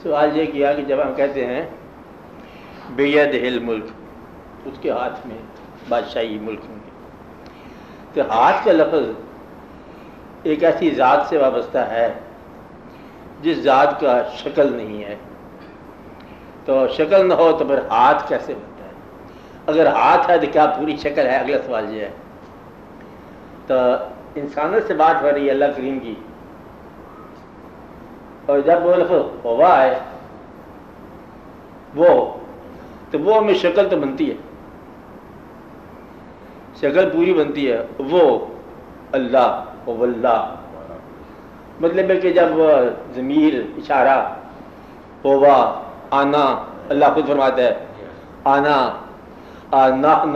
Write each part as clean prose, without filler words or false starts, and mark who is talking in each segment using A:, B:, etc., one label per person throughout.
A: سوال یہ کیا کہ جب ہم کہتے ہیں بیدہ الملک، اس کے ہاتھ میں بادشاہی ملک میں، تو ہاتھ کا لفظ ایک ایسی ذات سے وابستہ ہے جس ذات کا شکل نہیں ہے، تو شکل نہ ہو تو پھر ہاتھ کیسے بنتا ہے؟ اگر ہاتھ ہے تو کیا پوری شکل ہے؟ اگلا سوال یہ ہے۔ تو انسانوں سے بات ہو رہی ہے اللہ کریم کی، اور جب وہ لفظ ہوا ہے تو وہ میں شکل تو بنتی ہے، شکل پوری بنتی ہے، وہ اللہ واللہ، مطلب ہے کہ جب ضمیر اشارہ ہوا آنا، اللہ خود فرماتا ہے آنا نحن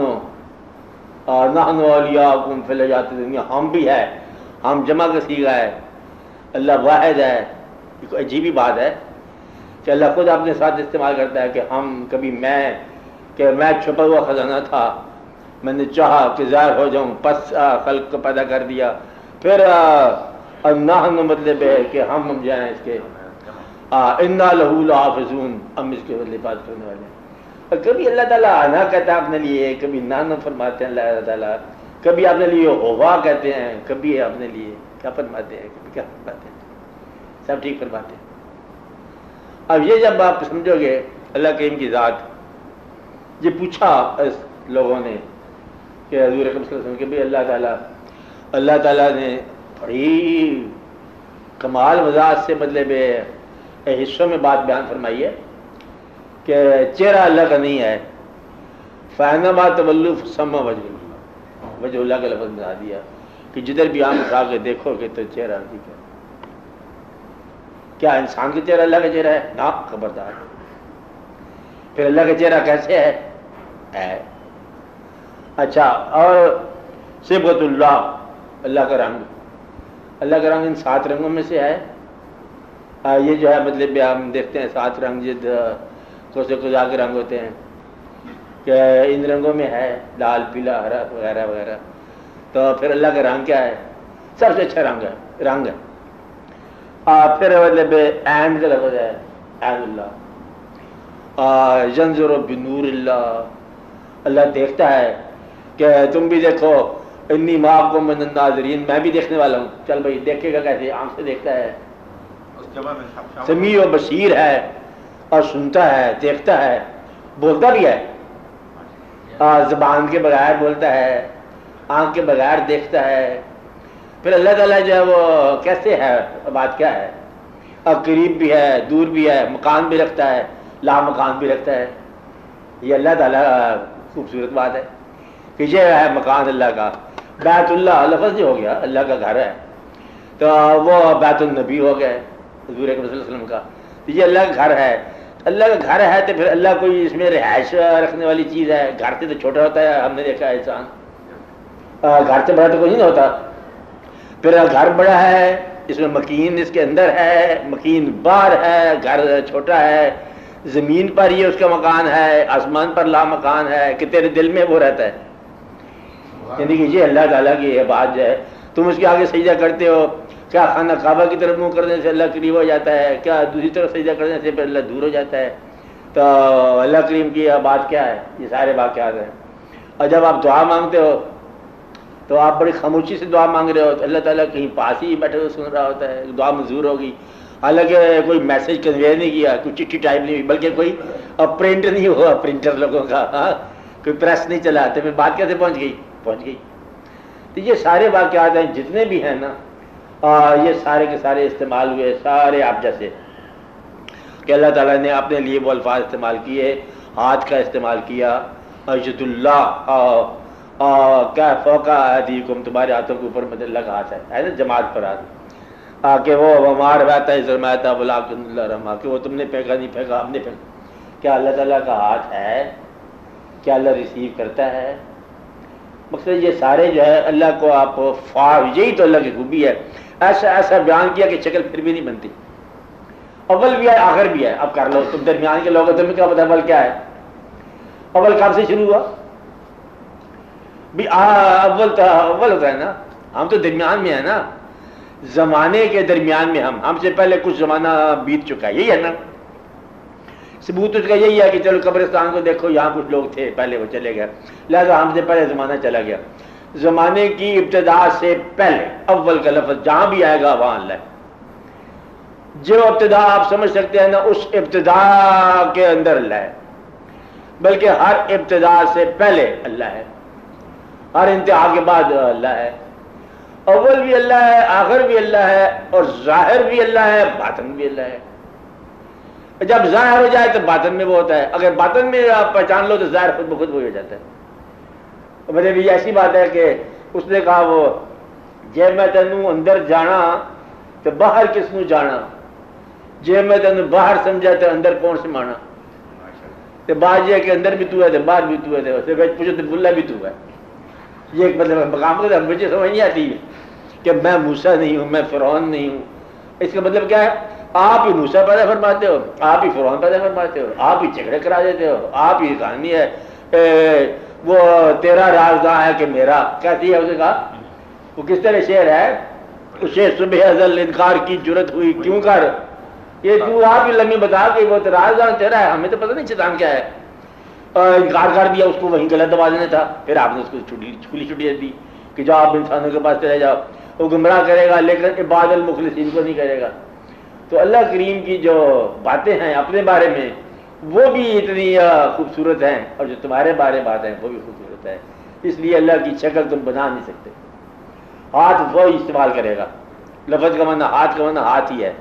A: اولیاءکم فی الحیات الدنیا، ہم بھی ہے، ہم جمع کا صیغہ ہے، اللہ واحد ہے۔ ایک عجیبی بات ہے کہ اللہ خود اپنے ساتھ استعمال کرتا ہے کہ ہم، کبھی میں چھپا ہوا خزانہ تھا، میں نے چاہا کہ ظاہر ہو جاؤں، پس خلق کو پیدا کر دیا، پھر نحن مطلب ہے کہ ہم جو ہیں اس کے انا لہو لحافظون، ہم اس کے حفاظت کرنے والے ہیں۔ اور کبھی اللہ تعالیٰ آنا کہتا ہے اپنے لیے، کبھی نحن فرماتے ہیں اللہ تعالیٰ، کبھی اپنے لیے ہوا کہتے ہیں، کبھی اپنے لیے کیا فرماتے ہیں، کبھی کیا فرماتے ہیں، سب ٹھیک فرماتے ہیں۔ اب یہ جب آپ سمجھو گے اللہ کریم کی ذات، یہ پوچھا اس لوگوں نے کہ حضور اکرم صلی اللہ علیہ وسلم کہ بھئی اللہ تعالیٰ نے بڑی کمال وضاحت سے مطلب حصوں میں بات بیان فرمائی ہے کہ چہرہ اللہ کا نہیں ہے، فَإِنَّمَا تَوَلُّوا فَثَمَّ وَجْهُ اللَّهِ، وجہ اللہ کا لفظ بنا دیا کہ جدھر بھی آنکھ اٹھا کے دیکھو گے تو چہرہ ٹھیک ہے۔ کیا انسان کا چہرہ اللہ کا چہرہ ہے؟ نا، خبردار۔ پھر اللہ کا چہرہ کیسے ہے؟ اچھا، اور صبغۃ اللہ، اللہ کا رنگ ان 7 رنگوں میں سے ہے۔ یہ جو ہے مطلب ہم دیکھتے ہیں 7 رنگ جد کوسے قزا کے رنگ ہوتے ہیں کہ ان رنگوں میں ہے، لال، پیلا، ہرا وغیرہ وغیرہ۔ تو پھر اللہ کا رنگ کیا ہے؟ سب سے اچھا رنگ ہے۔ پھر مطلب عین کا لفظ ہے، عین اللہ، ینظر بنور اللہ، اللہ دیکھتا ہے کہ تم بھی دیکھو، انی معکم من الناظرین، میں بھی دیکھنے والا ہوں۔ چل بھائی، دیکھے گا کیسے؟ آنکھ سے دیکھتا ہے، سمیع و بصیر ہے، اور سنتا ہے، دیکھتا ہے، بولتا بھی ہے، زبان کے بغیر بولتا ہے، آنکھ کے بغیر دیکھتا ہے۔ پھر اللہ تعالیٰ جو ہے وہ کیسے ہے؟ بات کیا ہے؟ اب قریب بھی ہے، دور بھی ہے، مکان بھی رکھتا ہے، لا مکان بھی رکھتا ہے۔ یہ اللہ تعالیٰ خوبصورت بات ہے کہ یہ ہے مکان اللہ کا۔ بیت اللہ لفظ جو ہو گیا، اللہ کا گھر ہے، تو وہ بیت النبی ہو گئے حضور اکرم صلی اللہ علیہ وسلم کا۔ یہ اللہ کا گھر ہے، اللہ کا گھر ہے تو پھر اللہ کوئی اس میں رہائش رکھنے والی چیز ہے؟ گھر سے تو چھوٹا ہوتا ہے، ہم نے دیکھا ہے انسان، گھر سے بڑا تو کوئی نہیں ہوتا۔ پھر گھر بڑا ہے، اس میں مکین اس کے اندر ہے، مکین باہر ہے، گھر چھوٹا ہے، زمین پر یہ اس کا مکان ہے، آسمان پر لا مکان ہے کہ تیرے دل میں وہ رہتا ہے۔ یعنی کہ یہ اللہ تعالیٰ کی یہ بات جو ہے، تم اس کے آگے سجدہ کرتے ہو، کیا خانہ کعبہ کی طرف منہ کرنے سے اللہ قریب ہو جاتا ہے؟ کیا دوسری طرف سجدہ کرنے سے پھر اللہ دور ہو جاتا ہے؟ تو اللہ کریم کی یہ بات کیا ہے؟ یہ سارے واقعات ہیں۔ اور جب آپ دعا مانگتے ہو تو آپ بڑی خاموشی سے دعا مانگ رہے ہو، تو اللہ تعالیٰ کہیں پاس ہی بیٹھے ہوئے سن رہا ہوتا ہے، دعا منظور ہوگی، حالانکہ کوئی میسج کنوے نہیں کیا، کوئی چٹھی ٹائپ نہیں ہوئی، بلکہ کوئی پرنٹ نہیں ہوا، پرنٹر لوگوں کا، کوئی پریس نہیں چلا، تو پھر بات کیسے پہنچ گئی؟ تو یہ سارے واقعات ہیں جتنے بھی ہیں نا، یہ سارے کے سارے استعمال ہوئے سارے آپ جیسے کہ اللہ تعالیٰ نے اپنے لیے وہ الفاظ استعمال کیے، ہاتھ کا استعمال کیا، ید اللہ کیا فوقا ایدیکم، تمہارے ہاتھوں کے اوپر مطلب اللہ کا ہاتھ ہے نا، جماعت پر ہاتھ، کہ وہ ہمار رہتا ہے زرماتا بلاکن اللہ رحمہ، کہ وہ تم نے پھینکا نہیں پھینکا، ہم نے پھینکا۔ کیا اللہ تعالیٰ کا ہاتھ ہے؟ کیا اللہ ریسیو کرتا ہے؟ مقصد یہ سارے جو ہے اللہ کو آپ یہی تو اللہ کی خوبی ہے، ایسا بیان کیا کہ شکل پھر بھی نہیں بنتی، اول بھی ہے آخر بھی ہے۔ اب کر لو، تم درمیان کے لوگ ہو، تمہیں کیا پتا اول کیا ہے؟ اول کب سے شروع ہوا؟ بھی اول ہوتا ہے نا، ہم تو درمیان میں ہے نا، زمانے کے درمیان میں ہم سے پہلے کچھ زمانہ بیت چکا ہے، یہی ہے نا۔ ثبوت اس کا یہی ہے کہ چلو قبرستان کو دیکھو، یہاں کچھ لوگ تھے پہلے، وہ چلے گئے، لہذا ہم سے پہلے زمانہ چلا گیا۔ زمانے کی ابتدا سے پہلے اول کا لفظ جہاں بھی آئے گا وہاں اللہ ہے۔ جو ابتدا آپ سمجھ سکتے ہیں نا، اس ابتدا کے اندر اللہ ہے، بلکہ ہر ابتدا سے پہلے اللہ ہے، ہر انتہا کے بعد اللہ ہے۔ اول بھی اللہ ہے، آخر بھی اللہ ہے، اور ظاہر بھی اللہ ہے، باطن بھی اللہ ہے۔ جب ظاہر ہو جائے تو باطن میں وہ ہوتا ہے، اگر باطن میں آپ پہچان لو تو ظاہر خود بخود وہی ہو جاتا ہے۔ مجھے بھی ایسی بات ہے کہ اس نے کہا وہ جے میں تینوں اندر جانا تو باہر کس نو جانا، جے میں تینوں باہر سمجھا تو اندر کون سمانا، تو بات یہ ہے کہ اندر بھی تو ہے تو باہر بھی تو ہے، تو پوچھو تو بلا بھی تو ہے۔ یہ ایک مطلب مقام کو مجھے سمجھ نہیں آتی ہے کہ میں موسیٰ نہیں ہوں، میں فرعون نہیں ہوں۔ اس کا مطلب کیا ہے؟ آپ ہی موسیٰ پیدا فرماتے ہو، آپ ہی فرعون پیدا فرماتے ہو، آپ ہی جھگڑے کرا دیتے ہو، آپ ہی کہانی ہے وہ تیرا رازداں ہے کہ میرا، کہتی ہے، اسے کہا وہ کس طرح شعر ہے، اسے صبح ازل انکار کی جرت ہوئی کیوں کر، یہ تو آپ ہی لمحے بتا کہ وہ رازداں تیرا ہے، ہمیں تو پتہ نہیں شیطان کیا ہے، انکار کر دیا، اس کو وہیں غلط دبا دینا تھا، پھر آپ نے اس کو کھلی چھٹی دی کہ جاؤ آپ انسانوں کے پاس چلے جاؤ، وہ گمراہ کرے گا لیکن عباد المخلصین کو نہیں کرے گا۔ تو اللہ کریم کی جو باتیں ہیں اپنے بارے میں وہ بھی اتنی خوبصورت ہیں، اور جو تمہارے بارے بات ہیں وہ بھی خوبصورت ہے، اس لیے اللہ کی شکل تم بنا نہیں سکتے۔ ہاتھ وہ استعمال کرے گا، لفظ کا معنی ہاتھ کا معنی ہاتھ ہی ہے،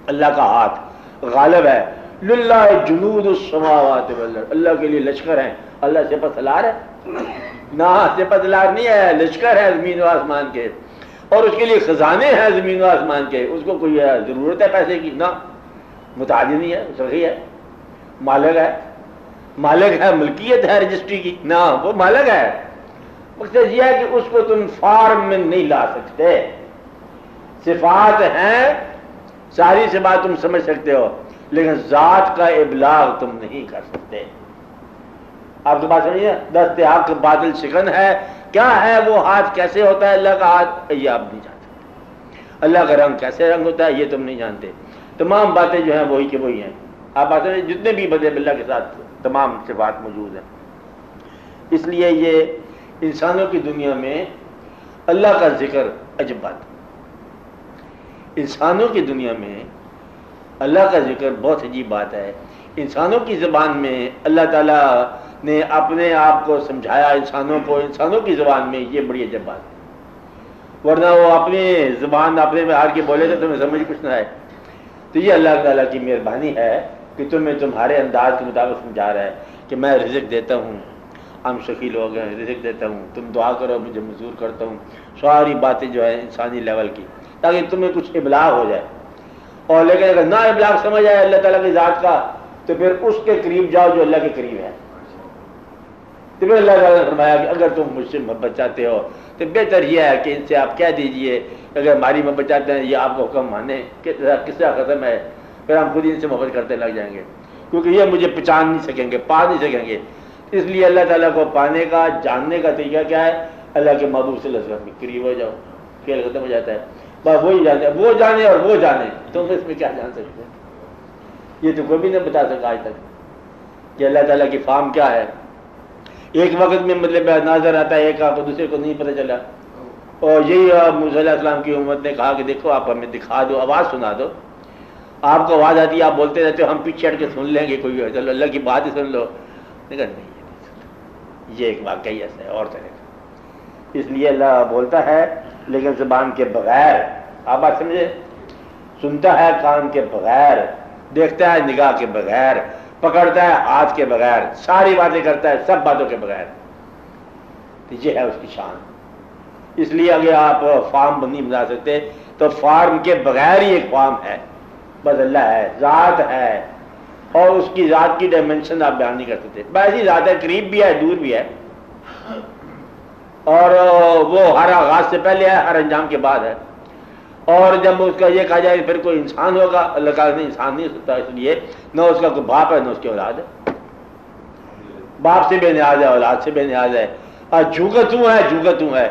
A: اللہ کا ہاتھ غالب ہے۔ للہ جنود السماوات والارض، اللہ کے لیے لشکر ہیں، اللہ سپہ سالار ہے نہ، سپہ سالار نہیں ہے، لشکر ہے زمین و آسمان کے، اور اس کے لیے خزانے ہیں زمین و آسمان کے، اس کو کوئی ضرورت ہے پیسے کی نہ، متعدی نہیں ہے، صحیح ہے، مالک ہے، مالک ہے، ملکیت ہے رجسٹری کی نہ، وہ مالک ہے۔ مقصد یہ ہے کہ اس کو تم فارم میں نہیں لا سکتے، صفات ہیں، ساری صفات تم سمجھ سکتے ہو لیکن ذات کا ابلاغ تم نہیں کر سکتے۔ آپ کی بات سمجھیے، دست حق باطل شکن ہے، کیا ہے وہ ہاتھ، کیسے ہوتا ہے اللہ کا ہاتھ، یہ آپ نہیں جانتے، اللہ کا رنگ کیسے رنگ ہوتا ہے یہ تم نہیں جانتے، تمام باتیں جو ہیں وہی کہ وہی ہیں۔ آپ بات سمجھیں، جتنے بھی بندے اللہ کے ساتھ تمام صفات موجود ہیں، اس لیے یہ انسانوں کی دنیا میں اللہ کا ذکر عجب بات ہے، انسانوں کی دنیا میں اللہ کا ذکر بہت عجیب بات ہے۔ انسانوں کی زبان میں اللہ تعالیٰ نے اپنے آپ کو سمجھایا انسانوں کو، انسانوں کی زبان میں، یہ بڑی عجب بات ہے، ورنہ وہ اپنی زبان اپنے میں ہار کے بولے تو تمہیں سمجھ کچھ نہ آئے۔ تو یہ اللہ تعالیٰ کی مہربانی ہے کہ تمہیں تمہارے انداز کے مطابق سمجھا رہا ہے کہ میں رزق دیتا ہوں، ہم سخی لوگ ہیں، رزق دیتا ہوں، تم دعا کرو مجھے منظور کرتا ہوں، ساری باتیں جو ہے انسانی لیول کی، تاکہ تمہیں کچھ ابلاغ ہو جائے۔ اور لیکن اگر نہ ابلاغ سمجھ آئے اللہ تعالیٰ کی ذات کا تو پھر اس کے قریب جاؤ جو اللہ کے قریب ہے۔ تو پھر اللہ تعالیٰ نے فرمایا کہ اگر تم مجھ سے محبت چاہتے ہو تو بہتر یہ ہے کہ ان سے آپ کہہ دیجئے اگر ہماری محبت چاہتے ہیں یہ آپ کو حکم مانے کہ قصہ ختم ہے، پھر ہم خود ہی ان سے محبت کرتے لگ جائیں گے، کیونکہ یہ مجھے پہچان نہیں سکیں گے، پا نہیں سکیں گے۔ اس لیے اللہ تعالیٰ کو پانے کا، جاننے کا طریقہ کیا ہے؟ اللہ کے محبوب صلی اللہ علیہ وسلم کے قریب ہو جاؤ، کھیل ختم ہو جاتا ہے۔ بس وہی جانے، وہ جانے اور وہ جانے، تم اس میں کیا جان سکتے ہیں؟ یہ تو کوئی بھی نہیں بتا سکا آج تک کہ اللہ تعالیٰ کی فارم کیا ہے۔ ایک وقت میں مطلب نظر آتا ہے ایک آپ کو، دوسرے کو نہیں پتہ چلا، اور یہی موسیٰ علیہ السلام کی امت نے کہا کہ دیکھو آپ ہمیں دکھا دو، آواز سنا دو، آپ کو آواز آتی ہے آپ بولتے رہتے ہو، ہم پیچھے ہٹ کے سن لیں گے، کوئی چلو اللہ کی بات ہی سن لو، لیکن نہیں، یہ ایک واقعی ایسا ہے اور طرح کا۔ اس لیے اللہ بولتا ہے لیکن زبان کے بغیر، آپ بات سمجھے، سنتا ہے کان کے بغیر، دیکھتا ہے نگاہ کے بغیر، پکڑتا ہے ہاتھ کے بغیر، ساری باتیں کرتا ہے سب باتوں کے بغیر۔ تو یہ ہے اس کی شان۔ اس لیے اگر آپ فارم نہیں بنا سکتے تو فارم کے بغیر ہی ایک فارم ہے، بس اللہ ہے، ذات ہے، اور اس کی ذات کی ڈائمنشن آپ بیان نہیں کر سکتے۔ ایسی ذات ہے، قریب بھی ہے دور بھی ہے، اور وہ ہر آغاز سے پہلے ہے، ہر انجام کے بعد ہے۔ اور جب اس کا یہ کہا جائے پھر کوئی انسان ہوگا، اللہ تعالیٰ نے انسان نہیں سکتا، اس لیے نہ اس کا کوئی باپ ہے نہ اس کی اولاد ہے، باپ سے بے نیاز ہے، اولاد سے بے نیاز ہے، اور جھوکا تو ہے۔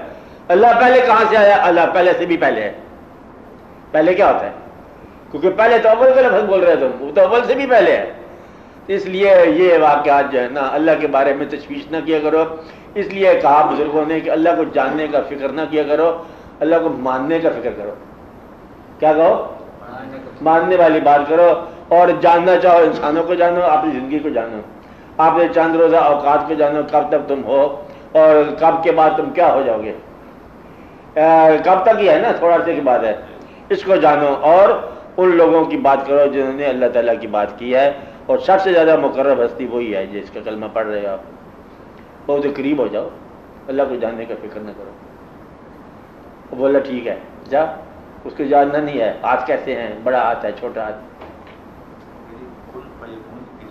A: اللہ پہلے کہاں سے آیا؟ اللہ پہلے سے بھی پہلے ہے۔ پہلے کیا ہوتا ہے؟ کیونکہ پہلے تو اول کا لفظ بول رہے تھے، وہ تو اول سے بھی پہلے ہے، اس لیے یہ واقعات جو ہے نا اللہ کے بارے میں تشویش نہ کیا کرو. اس لیے کہا بزرگوں نے کہ اللہ کو جاننے کا فکر نہ کیا کرو, اللہ کو ماننے کا فکر کرو. کیا کہو؟ ماننے والی بات کرو. اور جاننا چاہو انسانوں کو جانو, اپنی زندگی کو جانو. آپ نے چند روزہ اوقات کو جانو, کب تک تم ہو اور کب کے بعد تم کیا ہو جاؤ گے. کب تک ہی ہے نا, تھوڑا عرصے کی بات ہے. اس کو جانو اور ان لوگوں کی بات کرو جنہوں نے اللہ تعالیٰ کی بات کی ہے. اور سب سے زیادہ مقرب ہستی وہی ہے جس کا کلمہ پڑھ رہے ہو آپ. بہت قریب ہو جاؤ, اللہ کو جاننے کا فکر نہ کرو. وہ بولا ٹھیک ہے جا, اس کو جاننا نہیں ہے ہاتھ کیسے ہیں, بڑا ہاتھ ہے چھوٹا ہاتھ.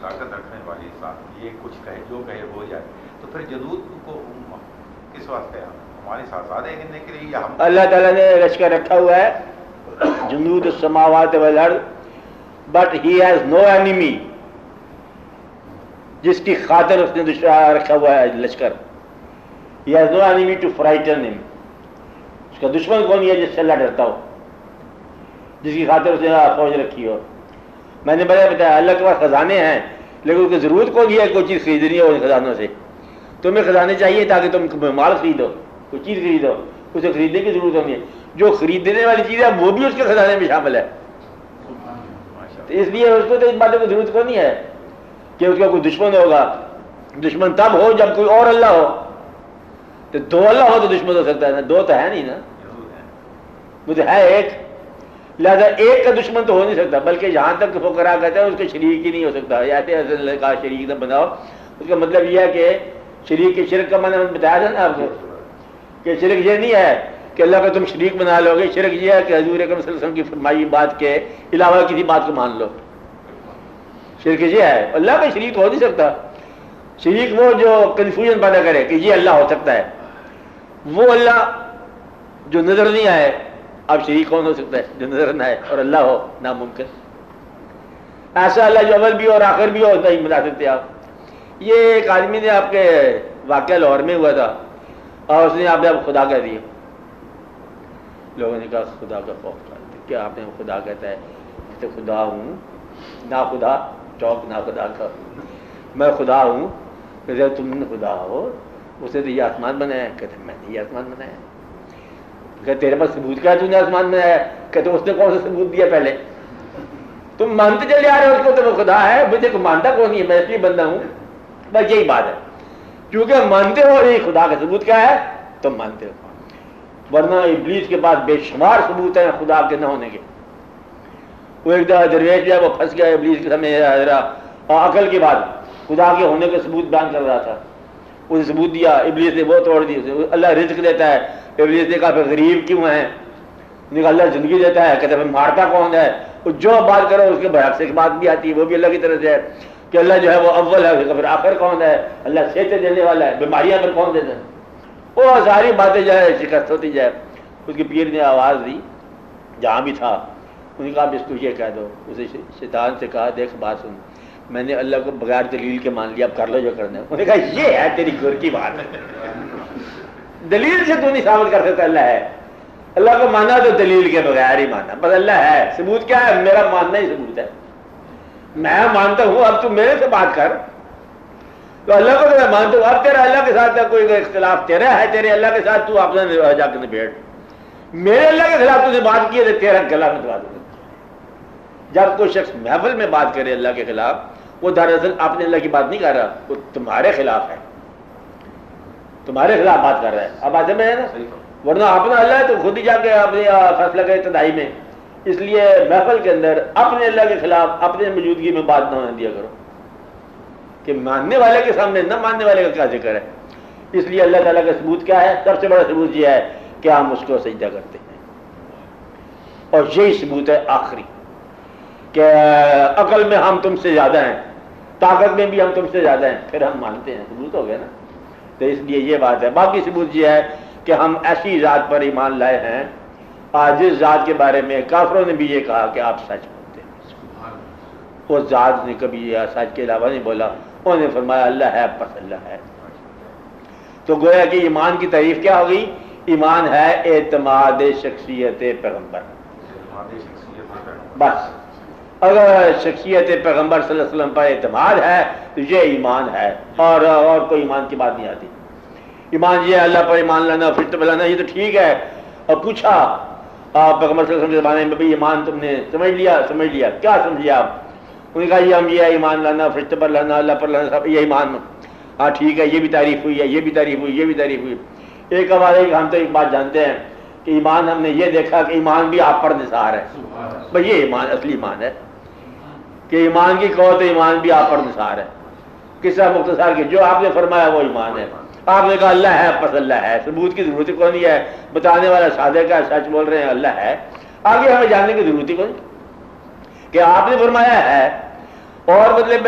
B: طاقت رکھنے والی ذات یہ کچھ کہے جو کہے ہو جائے, تو پھر جنود کو کس واسطے ہمارے ساتھ آدھے گننے کے لیے ہم. اللہ
A: تعالیٰ نے لشکر رکھا ہوا ہے جنود السماوات والارض, but he has no enemy. جس کی خاطر اس نے رکھا ہوا ہے لشکر. He has no enemy to frighten him. اس کا دشمن کون ہے جس سے اللہ ڈرتا ہو, جس کی خاطر اس نے فوج رکھی ہو. میں نے بتایا اللہ کے پاس خزانے ہیں, لیکن اس کی ضرورت کون ہے کوئی چیز خریدنی ہے ان خزانوں سے. تمہیں خزانے چاہیے تاکہ تم مال خریدو, کوئی چیز خریدو, اسے خریدنے کی ضرورت ہونی ہے. جو خریدنے والی چیز ہے وہ بھی اس کے خزانے میں شامل ہے. تو اس لیے اس کو تو اس باتوں کی ضرورت کو نہیں ہے کہ اس کا کوئی دشمن ہوگا. دشمن تب ہو جب کوئی اور اللہ ہو. تو دو اللہ ہو تو دشمن ہو سکتا ہے نا, دو تو ہے نہیں نا, وہ تو ہے ایک. لہٰذا ایک کا دشمن تو ہو نہیں سکتا, بلکہ یہاں تک فقراء کہتے ہیں اس کے شریک ہی نہیں ہو سکتا. ایسے کہا شریک نہ بناؤ. اس کا مطلب یہ ہے کہ شریک کے شرک کا میں نے بتایا تھا نا آپ کو کہ شرک یہ نہیں ہے کہ اللہ کا تم شریک بنا لو گے. شرک یہ ہے کہ حضور اکرم صلی اللہ علیہ وسلم کی فرمائی بات کے علاوہ کسی بات کو مان لو. شرک یہ ہے, اللہ کا شریک ہو نہیں سکتا. شریک وہ جو کنفیوژن پیدا کرے کہ یہ اللہ ہو سکتا ہے, وہ اللہ جو نظر نہیں آئے. اب شریک کون ہو سکتا ہے جو نظر نہ آئے اور اللہ ہو, ناممکن. ایسا اللہ جو اول بھی اور آخر بھی ہو نہیں بتا سکتے آپ. یہ ایک آدمی نے آپ کے واقعہ لاہور میں ہوا تھا اور اس نے آپ نے اب خدا کہہ دیا. لوگوں نے کہا خدا کا خوف کر, کیا آپ نے خدا کہتا ہے؟ تو خدا ہوں نہ خدا چوک نہ خدا کا, میں خدا ہوں. کہ تم نے خدا ہو, اسے تو یہ آسمان بنایا. کہتے میں نے یہ آسمان بنایا. کہ تیرے پاس ثبوت کیا تم نے آسمان بنایا؟ کہتے اس نے کون سا ثبوت دیا پہلے؟ تم مانتے چلے آ رہے ہو اس کو تو وہ خدا ہے, مجھے کو مانتا کون نہیں ہے, میں اس لیے بندہ ہوں. بس یہی بات ہے, کیونکہ مانتے ہو یہ خدا کا ثبوت کیا ہے تم مانتے ہو. ورنہ ابلیس کے پاس بے شمار ثبوت ہیں خدا کے نہ ہونے کے. وہ ایک دفعہ درویش جو ہے وہ پھنس گیا ابلیس کے سامنے عقل کے بعد خدا کے ہونے کا ثبوت بیان کر رہا تھا. اسے ثبوت دیا, ابلیس نے وہ توڑ دی. اللہ رزق دیتا ہے, ابلیس نے کہا پھر غریب کیوں ہیں؟ نے کہا اللہ زندگی دیتا ہے. کہتے ہیں مارتا کون ہے؟ جو بات کرو اس کے برعکس ایک بات بھی آتی ہے, وہ بھی اللہ کی طرف سے ہے کہ اللہ جو ہے وہ اول ہے. پھر آخر کون ہے؟ اللہ صحت دینے والا ہے. بیماریاں پھر کون دیتے ہیں؟ وہ ساری باتیں جو ہے شکست ہوتی جائے. اس کے پیر نے آواز دی جہاں بھی تھا, انہوں نے کہا اب اس کو یہ کہہ دو. اسے شیطان سے کہا دیکھ بات سن, میں نے اللہ کو بغیر دلیل کے مان لیا, اب کر لو جو کرنا ہے. انہوں نے کہا یہ ہے تیری گر کی بات, دلیل سے تو نہیں ثابت کر سکتا اللہ ہے. اللہ کو مانا تو دلیل کے بغیر ہی مانا, بس اللہ ہے. ثبوت کیا ہے؟ میرا ماننا ہی ثبوت ہے. میں مانتا ہوں, اب تو میرے سے بات کر. تو اللہ کو تو میں مانتا ہوں. اب تیرا اللہ کے ساتھ کوئی اختلاف تیرا ہے, تیرے اللہ کے ساتھ تو اپنا جا کے بیٹھ. میرے اللہ کے خلاف تجھے بات کی ہے تو تیرا گلا میں دبا دوں. جب کوئی شخص محفل میں بات کرے اللہ کے خلاف, وہ دراصل اپنے اللہ کی بات نہیں کر رہا, وہ تمہارے خلاف ہے, تمہارے خلاف بات کر رہا ہے. اب بات میں ہے نا, ورنہ اپنا اللہ ہے تو خود ہی جا کے اپنے فیصلہ کرے ابتدائی میں. اس لیے محفل کے اندر اپنے اللہ کے خلاف اپنے موجودگی میں بات نہ ہونے دیا کرو, کہ ماننے والے کے سامنے نہ ماننے والے کا کیا ذکر ہے. اس لیے اللہ تعالیٰ کا ثبوت کیا ہے؟ سب سے بڑا ثبوت یہ ہے کہ ہم اس کو سجدہ کرتے ہیں. اور یہی ثبوت ہے آخری کہ عقل میں ہم تم سے زیادہ ہیں, طاقت میں بھی ہم تم سے زیادہ ہیں, پھر ہم مانتے ہیں. ثبوت ہو گیا نا. تو اس لیے یہ بات ہے. باقی ثبوت یہ ہے کہ ہم ایسی ذات پر ایمان لائے ہیں جس ذات کے بارے میں کافروں نے بھی یہ کہا کہ آپ سچ بولتے ہیں. اس ذات نے کبھی سچ کے علاوہ نہیں بولا. انہوں نے فرمایا اللہ ہے, بس اللہ ہے. تو گویا کہ ایمان کی تعریف کیا ہوگی؟ ایمان ہے اعتماد شخصیت پیغمبر. بس اگر شخصیت پیغمبر صلی اللہ علیہ وسلم پر اعتماد ہے تو یہ ایمان ہے، اور کوئی ایمان کی بات نہیں آتی۔ ایمان یہ اللہ پر ایمان لانا، فرشتوں پر لانا، یہ تو ٹھیک ہے۔ اور پوچھا پیغمبر صلی اللہ علیہ وسلم کے زمانے میں، بھئی ایمان تم نے سمجھ لیا، کیا سمجھے آپ؟ انہوں نے کہا یہ ہم یہ ایمان لانا، فرشتوں پر لانا، اللہ پر لانا، سب یہ ایمان۔ ہاں ٹھیک ہے، یہ بھی تعریف ہوئی ہے، یہ بھی تعریف ہوئی، یہ بھی تعریف ہوئی۔ ایک ہمارے ہم تو ایک بات جانتے ہیں کہ ایمان ہم نے یہ دیکھا کہ ایمان بھی آپ پر نثار ہے، بھئی یہ ایمان اصلی ایمان ہے کہ ایمان کی قوت ایمان بھی آپ پر نثار ہے۔ قصہ مختصر کہ جو آپ نے فرمایا وہ ایمان ہے۔ آپ نے کہا اللہ ہے، پس اللہ ہے، ثبوت کی ضرورت کو نہیں ہے، بتانے والا صادق ہے، سچ بول رہے ہیں، اللہ ہے، آگے ہمیں جاننے کی ضرورت ہی کو نہیں کہ آپ نے فرمایا ہے۔ اور مطلب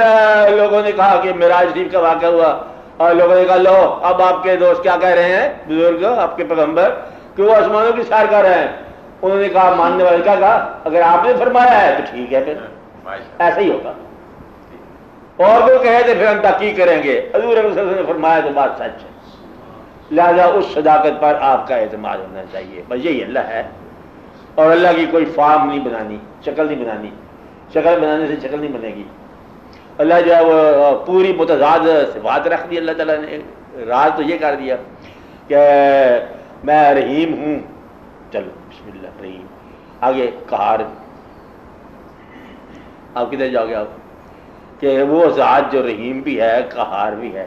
A: لوگوں نے کہا کہ معراج شریف کا واقعہ ہوا، اور لوگوں نے کہا لو اب آپ کے دوست کیا کہہ رہے ہیں بزرگ، آپ کے پیغمبر، کہ وہ آسمانوں کی سیر کر رہے ہیں۔ انہوں نے کہا ماننے والے کیا کہا، اگر آپ نے فرمایا ہے تو ٹھیک ہے، پھر ایسا ہی ہوگا۔ اور وہ کہے تھے پھر ہم تحقیق کریں گے، حضور صلی اللہ علیہ وسلم نے فرمایا تو بات سچ ہے، لہذا اس صداقت پر آپ کا اعتماد ہونا چاہیے۔ بس یہی اللہ ہے، اور اللہ کی کوئی فارم نہیں بنانی، شکل نہیں بنانی، شکل بنانے سے شکل نہیں بنے گی۔ اللہ جو ہے وہ پوری متضاد صفات رکھ دی، اللہ تعالیٰ نے راز تو یہ کر دیا کہ میں رحیم ہوں، چلو بسم اللہ رحیم، آگے قہار، آپ کدھر جاؤ گے آپ کہ وہ ذات جو رحیم بھی ہے قہار بھی ہے۔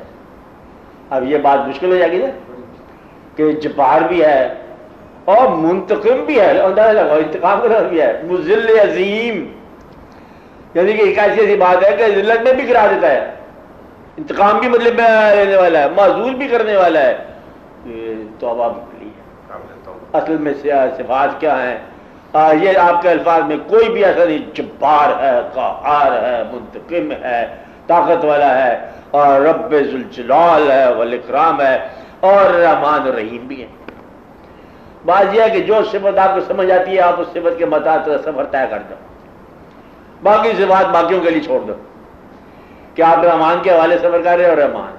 A: اب یہ بات مشکل ہو جائے گی نا کہ جبار بھی ہے اور منتقم بھی ہے، اندازہ لگاؤ انتقام کرنا بھی ہے، مذل عظیم، یعنی کہ ایک ایسی بات ہے کہ ذلت میں بھی گرا دیتا ہے، انتقام بھی مطلب لینے والا ہے، معذور بھی کرنے والا ہے۔ توبہ بھی ہے اصل میں صفات کیا ہیں، یہ آپ کے الفاظ میں کوئی بھی ایسا نہیں، جبار ہے، قہار ہے، منتقم ہے، طاقت والا ہے، اور رب ذوالجلال ہے والاکرام ہے، اور رحمان الرحیم بھی ہے۔ بات یہ ہے کہ جو صفت آپ کو سمجھ آتی ہے آپ اس صفت کے مطابق سفر طے کر دو، باقی صفات باقیوں کے لیے چھوڑ دو کہ آپ رحمان کے حوالے سفر کر رہے ہیں، اور رحمان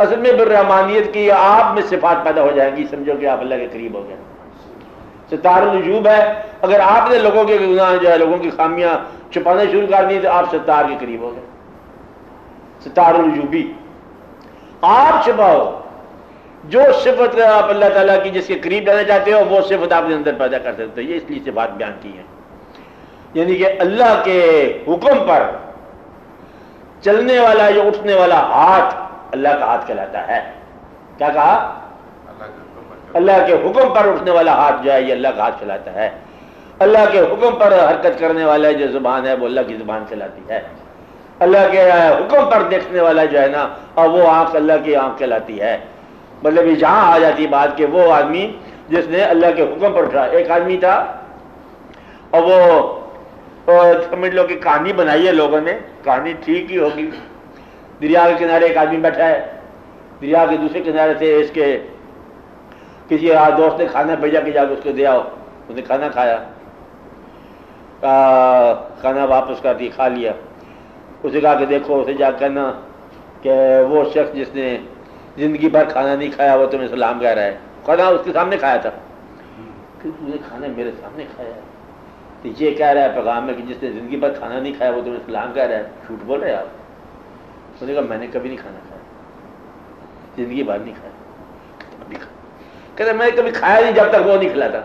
A: اصل میں پھر رحمانیت کی آپ میں صفات پیدا ہو جائیں گی، سمجھو کہ آپ اللہ کے قریب ہو گئے۔ ستار الوجوب ہے، اگر آپ نے لوگوں کے گناہ جو ہے، لوگوں کی خامیاں چھپانا شروع کر دی تو آپ ستار کے قریب ہو گئے۔ ستار الوجوبی آپ چھپاؤ، جو صفت آپ اللہ تعالیٰ کی جس کے قریب جانا چاہتے ہو وہ صفت آپ کے اندر پیدا کر سکتے ہو۔ یہ اس لیے صفات بیان کی ہیں، یعنی کہ اللہ کے حکم پر چلنے والا یا اٹھنے والا ہاتھ اللہ کا ہاتھ کہلاتا ہے۔ کیا کہا؟ اللہ کے حکم پر اٹھنے والا ہاتھ جو ہے یہ اللہ کا ہاتھ کہلاتا ہے۔ اللہ کے حکم پر حرکت کرنے والا جو زبان ہے وہ اللہ کی زبان کہلاتی ہے۔ اللہ کے حکم پر دیکھنے والا جو ہے نا، اور وہ آنکھ اللہ کی آنکھ کہلاتی ہے۔ مطلب جہاں آ جاتی بات کہ وہ آدمی جس نے اللہ کے حکم پر اٹھا، ایک آدمی تھا اور وہ سمجھ لو کہ کہانی بنائی ہے لوگوں نے، کہانی ٹھیک ہی ہوگی۔ دریا کے کنارے ایک آدمی بیٹھا ہے، دریا کے دوسرے کنارے سے اس کے کسی دوست نے کھانا بھیجا کہ جا کے اس کو دے آؤ، اس نے کھانا کھایا، کھانا واپس کر دیا، کھا لیا۔ اسے کہا کہ دیکھو، اسے جا کہنا کہ وہ شخص جس نے زندگی بھر کھانا نہیں کھایا وہ تمہیں سلام کہہ رہا ہے۔ کھانا اس کے سامنے کھایا تھا کہ تو نے کھانا میرے سامنے کھایا ہے، تو یہ کہہ رہا ہے پیغام میں کہ جس نے زندگی بھر کھانا نہیں کھایا وہ تمہیں سلام کہہ رہا ہے، جھوٹ بول رہے ہیں آپ۔ اس نے کہا میں نے کبھی نہیں کھانا کھایا، زندگی بھر نہیں کھایا، ابھی کہتے میں نے کبھی کھایا نہیں جب تک وہ نہیں کھلاتا،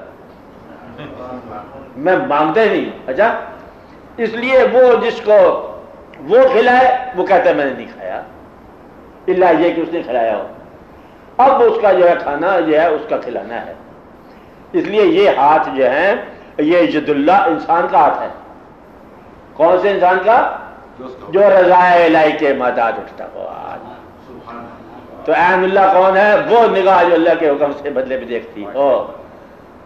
A: میں مانگتا ہی نہیں۔ اچھا، اس لیے وہ جس کو وہ کھلائے وہ کہتا ہے میں نے نہیں کھایا، اللہ یہ کہ اس نے کھلایا ہو۔ اب اس کا جو ہے کھانا جو ہے اس کا کھلانا ہے۔ اس لیے یہ ہاتھ جو ہے یہ ید اللہ انسان کا ہاتھ ہے۔ کون سے انسان کا؟ جو رضائے الہی کے مداد اٹھتا ہو۔ تو عین اللہ کون ہے؟ وہ نگاہ جو اللہ کے حکم سے بدلے میں دیکھتی ہو،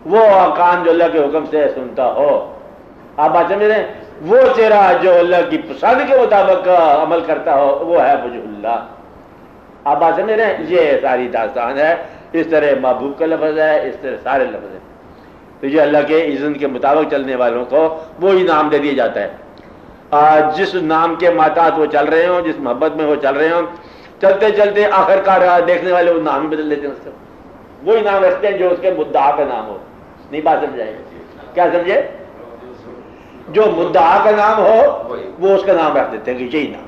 A: وہ کان جو اللہ کے حکم سے سنتا ہو۔ آپ بات سمجھ رہے ہیں؟ وہ چہرہ جو اللہ کی پسند کے مطابق عمل کرتا ہو وہ ہے وجہ اللہ۔ آپ بات سمجھ رہے ہیں؟ یہ ساری داستان ہے۔ اس طرح محبوب کا لفظ ہے، اس طرح سارے لفظ ہیں۔ تو یہ اللہ کے اذن کے مطابق چلنے والوں کو وہی نام دے دیا جاتا ہے۔ جس نام کے ماتحت وہ چل رہے ہوں، جس محبت میں وہ چل رہے ہوں، چلتے چلتے آخر کار دیکھنے والے وہ نام ہی بدل دیتے ہیں، اس کا وہی نام رکھتے ہیں جو اس کے مدعا کا نام ہو۔ نہیں بات سمجھائے؟ کیا سمجھے؟ جو مدعا کا نام ہو وہ اس کا نام رکھ دیتے ہیں کہ یہی نام،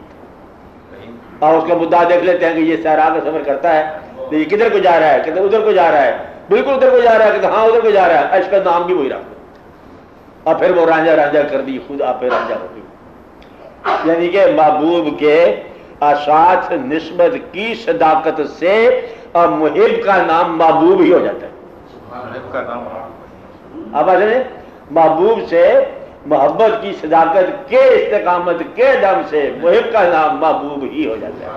A: اور اس کا مدعا دیکھ لیتے ہیں کہ یہ صحرا کا سفر کرتا ہے تو یہ کدھر کو جا رہا ہے، کدھر ادھر کو جا رہا ہے، بالکل ادھر کو جا رہا ہے کہ ہاں ادھر کو جا رہا ہے، اس کا نام بھی وہی رکھ دو، اور پھر وہ رانجھا رانجھا کر دی، خود آپ پہ رانجھا ہو گئی۔ یعنی کہ محبوب کے ساتھ نسبت کی صداقت سے اور محب کا نام محبوب ہی ہو جاتا ہے۔
B: محب کا نام
A: اب محبوب سے محبت کی صداقت کے استقامت کے دم سے محب کا نام محبوب ہی ہو جاتا ہے،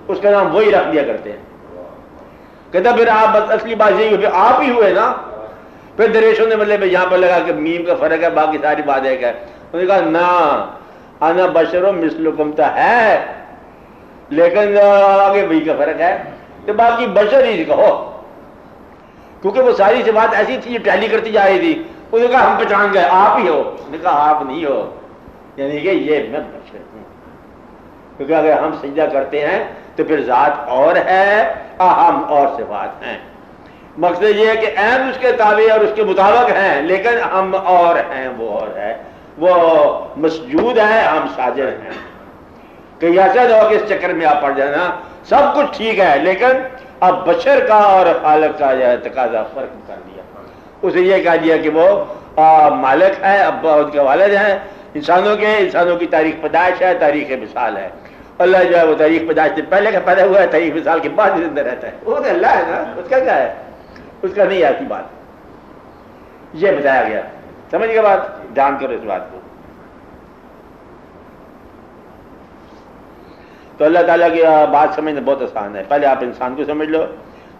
A: اس کا نام وہی رکھ دیا کرتے ہیں۔ کہتا پھر آپ بس اصلی بات یہی ہوئی، آپ ہی ہوئے نا۔ پھر درویشوں نے مطلب یہاں پر لگا کہ میم کا فرق ہے، باقی ساری بات ایک ہے۔ انہوں نے کہا نا انا بشر مثلکم تو ہے، لیکن آگے وہی کا فرق ہے کہ باقی بشر ہی کہو، کیونکہ وہ ساری سی بات ایسی تھی جو ٹیلی کرتی جا رہی تھی۔ انہوں نے کہا ہم پہچان گئے آپ ہی ہو، نے کہا آپ نہیں ہو، یعنی کہ یہ میں بشر ہوں، کیونکہ اگر ہم سجدہ کرتے ہیں تو پھر ذات اور ہے ہم اور صفات ہیں۔ مقصد یہ ہے کہ عین اس کے تابع اور اس کے مطابق ہیں، لیکن ہم اور ہیں، وہ اور ہے، وہ مسجود ہے، ہم ساجد ہیں۔ کہ ایسا نہ ہو کہ اس چکر میں آپ پڑ جائیں نا، سب کچھ ٹھیک ہے لیکن اب بشر کا اور خالق کا جو ہے تقاضا فرق کر دیا، اسے یہ کہہ دیا کہ وہ مالک ہے، ابا ان کے والد ہیں انسانوں کے، انسانوں کی تاریخ پیدائش ہے، تاریخ مثال ہے۔ اللہ جو ہے وہ تاریخ پیدائش سے پہلے کا پیدا ہوا ہے، تاریخ مثال کے بعد زندہ رہتا ہے، وہ تو اللہ ہے نا، اس کا کیا ہے، اس کا نہیں آتی بات۔ یہ بتایا گیا، سمجھ گئے بات، جان کرو اس بات کو۔ تو اللہ تعالیٰ کی بات سمجھنا بہت آسان ہے، پہلے آپ انسان کو سمجھ لو،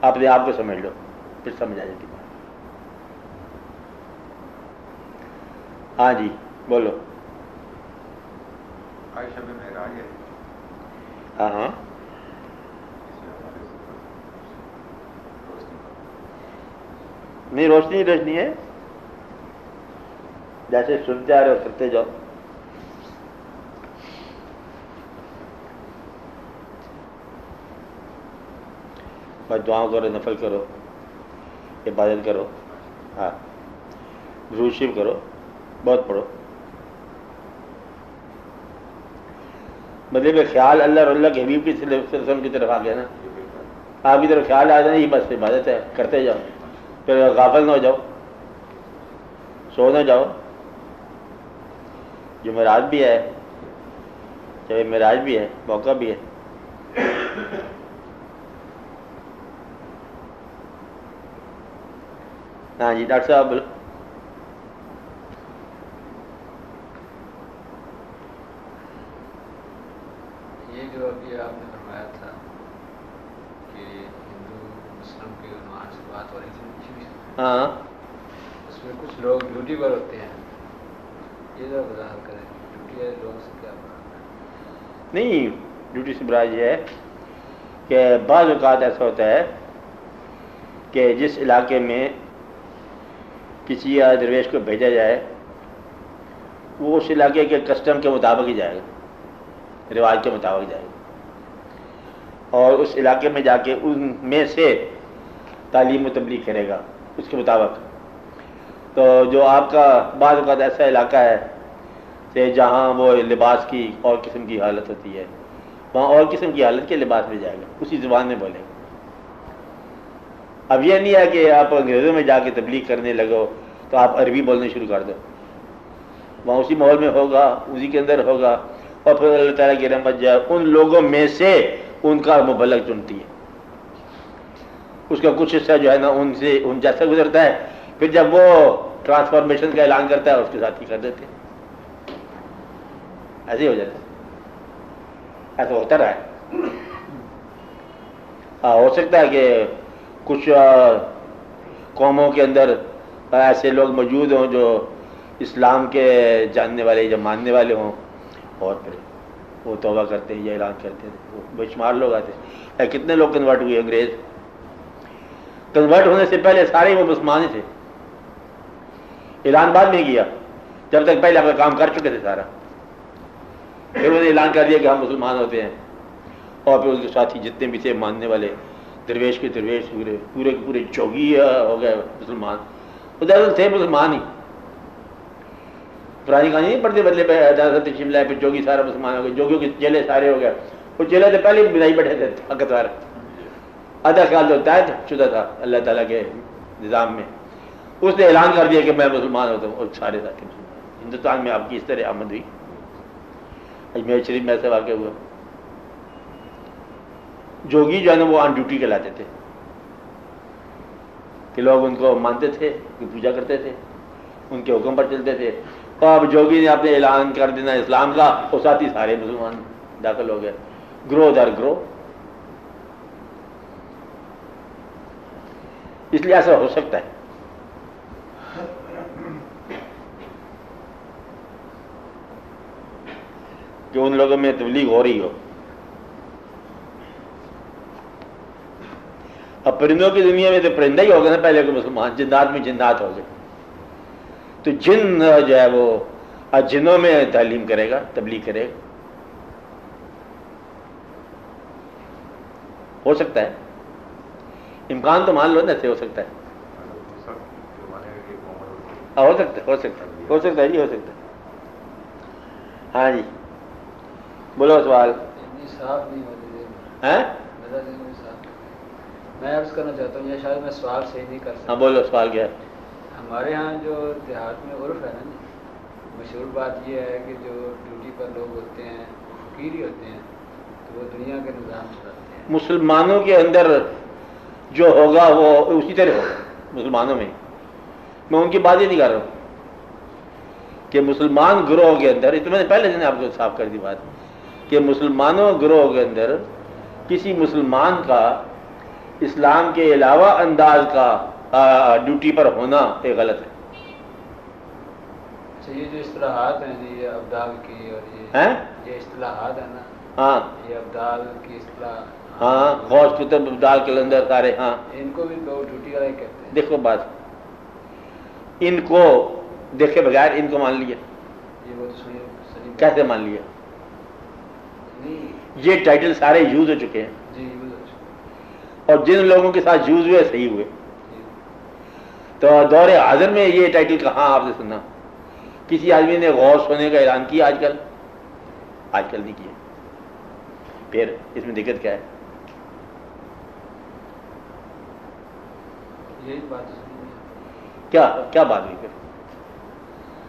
A: اپنے آپ کو سمجھ لو، پھر سمجھ آ جاتی بات۔ ہاں جی بولو۔
B: عائشہ بن معراج ہے،
A: ہاں ہاں نہیں، روشنی روشنی ہے، جیسے سنتے آ رہے ہو کرتے جاؤ۔ بس دعاؤں کرو، نفل کرو، عبادت کرو، ہاں درود شریف کرو، بہت پڑھو۔ مطلب خیال اللہ اور اللہ کے حبیب کی وسلم کی طرف آ گیا نا، آپ کی طرف خیال آ جائے، یہ بس عبادت ہے، کرتے جاؤ، پھر غافل نہ ہو جاؤ، سو نہ جاؤ۔ جمعرات بھی ہے، چاہے معراج بھی ہے، موقع بھی ہے۔ ہاں جی ڈاکٹر صاحب بولو۔
C: یہ جو ابھی آپ نے فرمایا تھا کہ ہندو مسلم کے عنوان سے بات ہو رہی تھی،
A: ہاں
C: اس میں کچھ لوگ ڈیوٹی پر ہوتے ہیں، یہ ذرا وضاحت کریں، ڈیوٹی والے لوگوں سے کیا بات؟
A: نہیں، ڈیوٹی سے برائے یہ ہے کہ بعض اوقات ایسا ہوتا ہے کہ جس علاقے میں کسی درویش کو بھیجا جائے وہ اس علاقے کے کسٹم کے مطابق ہی جائے گا، رواج کے مطابق جائے گا، اور اس علاقے میں جا کے ان میں سے تعلیم و تبلیغ کرے گا اس کے مطابق۔ تو جو آپ کا بعض اوقات ایسا علاقہ ہے کہ جہاں وہ لباس کی اور قسم کی حالت ہوتی ہے، وہاں اور قسم کی حالت کے لباس میں جائے گا، اسی زبان میں بولے گا۔ اب یہ نہیں ہے کہ آپ انگریزوں میں جا کے تبلیغ کرنے لگو تو آپ عربی بولنے شروع کر دو، وہاں اسی ماحول میں ہوگا، اسی کے اندر ہوگا، اور پھر اللہ تعالیٰ کی رحمت جائے ان لوگوں میں سے ان کا مبلغ چنتی ہے، اس کا کچھ حصہ جو ہے نا ان سے ان جیسا گزرتا ہے، پھر جب وہ ٹرانسفارمیشن کا اعلان کرتا ہے اس کے ساتھ ہی کر دیتے ہیں، ایسے ہی ہو جاتا ہے، ایسا ہوتا رہا ہے۔ ہو سکتا ہے کہ کچھ قوموں کے اندر ایسے لوگ موجود ہوں جو اسلام کے جاننے والے یا ماننے والے ہوں، اور پھر وہ توبہ کرتے ہیں یا اعلان کرتے ہیں، وہ بے شمار لوگ آتے ہیں۔ کتنے لوگ کنورٹ ہوئے، انگریز کنورٹ ہونے سے پہلے سارے وہ مسلمان ہی تھے، اعلان بعد میں کیا، جب تک پہلے اپنا کام کر چکے تھے سارا، پھر انہوں نے اعلان کر دیا کہ ہم مسلمان ہوتے ہیں، اور پھر ان کے ساتھی جتنے بھی تھے ماننے والے درویش کے درویش پورے کے پورے چوگی ہو گئے مسلمان، ادھر تھے مسلمان ہی۔ پرانی کہانی نہیں پڑھتے بدلے پہ حضرت تشریف لائے پھر جوگی سارا مسلمان ہو گئے، جوگیوں کے چیلے سارے ہو گئے، وہ چیلے تو پہلے بھی بنائی بیٹھے تھے طاقتور، آدھا خیال تو تائید شدہ تھا اللہ تعالیٰ کے نظام میں، اس نے اعلان کر دیا کہ میں مسلمان ہوتا ہوں، اور سارے تھا کہ ہندوستان میں آپ کی اس طرح آمد ہوئی۔ اجمیر شریف میں ایسا واقع ہوا، جوگی جو ہے نا وہ آن ڈیوٹی کہلاتے تھے کہ لوگ ان کو مانتے تھے، کہ پوجا کرتے تھے، ان کے حکم پر چلتے تھے، اور اب جوگی نے اپنے اعلان کر دینا اسلام کا، اور ساتھ ہی سارے مسلمان داخل ہو گئے، گروہ در گروہ۔ اس لیے ایسا ہو سکتا ہے کہ ان لوگوں میں تبلیغ ہو رہی ہو۔ اب پرندوں کی دنیا میں تو پرندہ ہی ہوگا نا پہلے کہ مسلمان، جنات میں جنات ہو گئے، تو جن جو ہے وہ جنوں میں تعلیم کرے گا، تبلیغ کرے گا، ہو سکتا ہے، امکان تو مان لو نا، ایسے ہو سکتا ہے، ہو سکتا ہے، ہو سکتا ہے، ہو سکتا ہے جی، ہو سکتا ہے۔ ہاں جی بولو سوال ہیں؟
C: میں عرض کرنا چاہتا ہوں، یا شاید میں سوال صحیح نہیں کر سکتا۔
A: ہاں بولو سوال کیا ہے؟
C: ہمارے ہاں جو دیہات میں عرف ہے نا جی، مشہور بات یہ ہے کہ جو ڈیوٹی پر لوگ ہوتے ہیں وہ فقیر ہی ہوتے ہیں، تو وہ دنیا کے نظام چلاتے ہیں۔
A: مسلمانوں کے اندر جو ہوگا وہ اسی طرح ہوگا، مسلمانوں میں، میں ان کی بات ہی نہیں کر رہا ہوں کہ مسلمان گروہ کے اندر، میں نے پہلے دن آپ کو صاف کر دی بات کہ مسلمانوں گروہ کے اندر کسی مسلمان کا اسلام کے علاوہ انداز کا ڈیوٹی پر ہونا ایک غلط ہے۔
C: اچھا، یہ جو اصطلاحات ہیں جی، یہ ابدال کی اور یہ اصطلاحات ہیں نا،
A: ہاں
C: یہ ابدال کی اصطلاح،
A: ہاں، غوث کتب ابدال کلندر سارے، ہاں
C: ان کو بھی لوگ ڈیوٹی والے کہتے ہیں۔
A: دیکھو بات، ان کو دیکھے بغیر ان کو مان لیا،
C: یہ وہ تو سنی
A: کیسے مان لیا؟
C: نہیں
A: یہ ٹائٹل سارے یوز ہو چکے ہیں،
C: جی،
A: اور جن لوگوں کے ساتھ یوز ہوئے صحیح ہوئے، تو دور حاضر میں یہ ٹائٹل کہاں آپ نے سنا؟ کسی آدمی نے غوث ہونے کا اعلان کیا آج کل نہیں کیا، پھر اس میں دقت کیا ہے؟
C: یہی بات سنی
A: کیا بات ہوئی پھر؟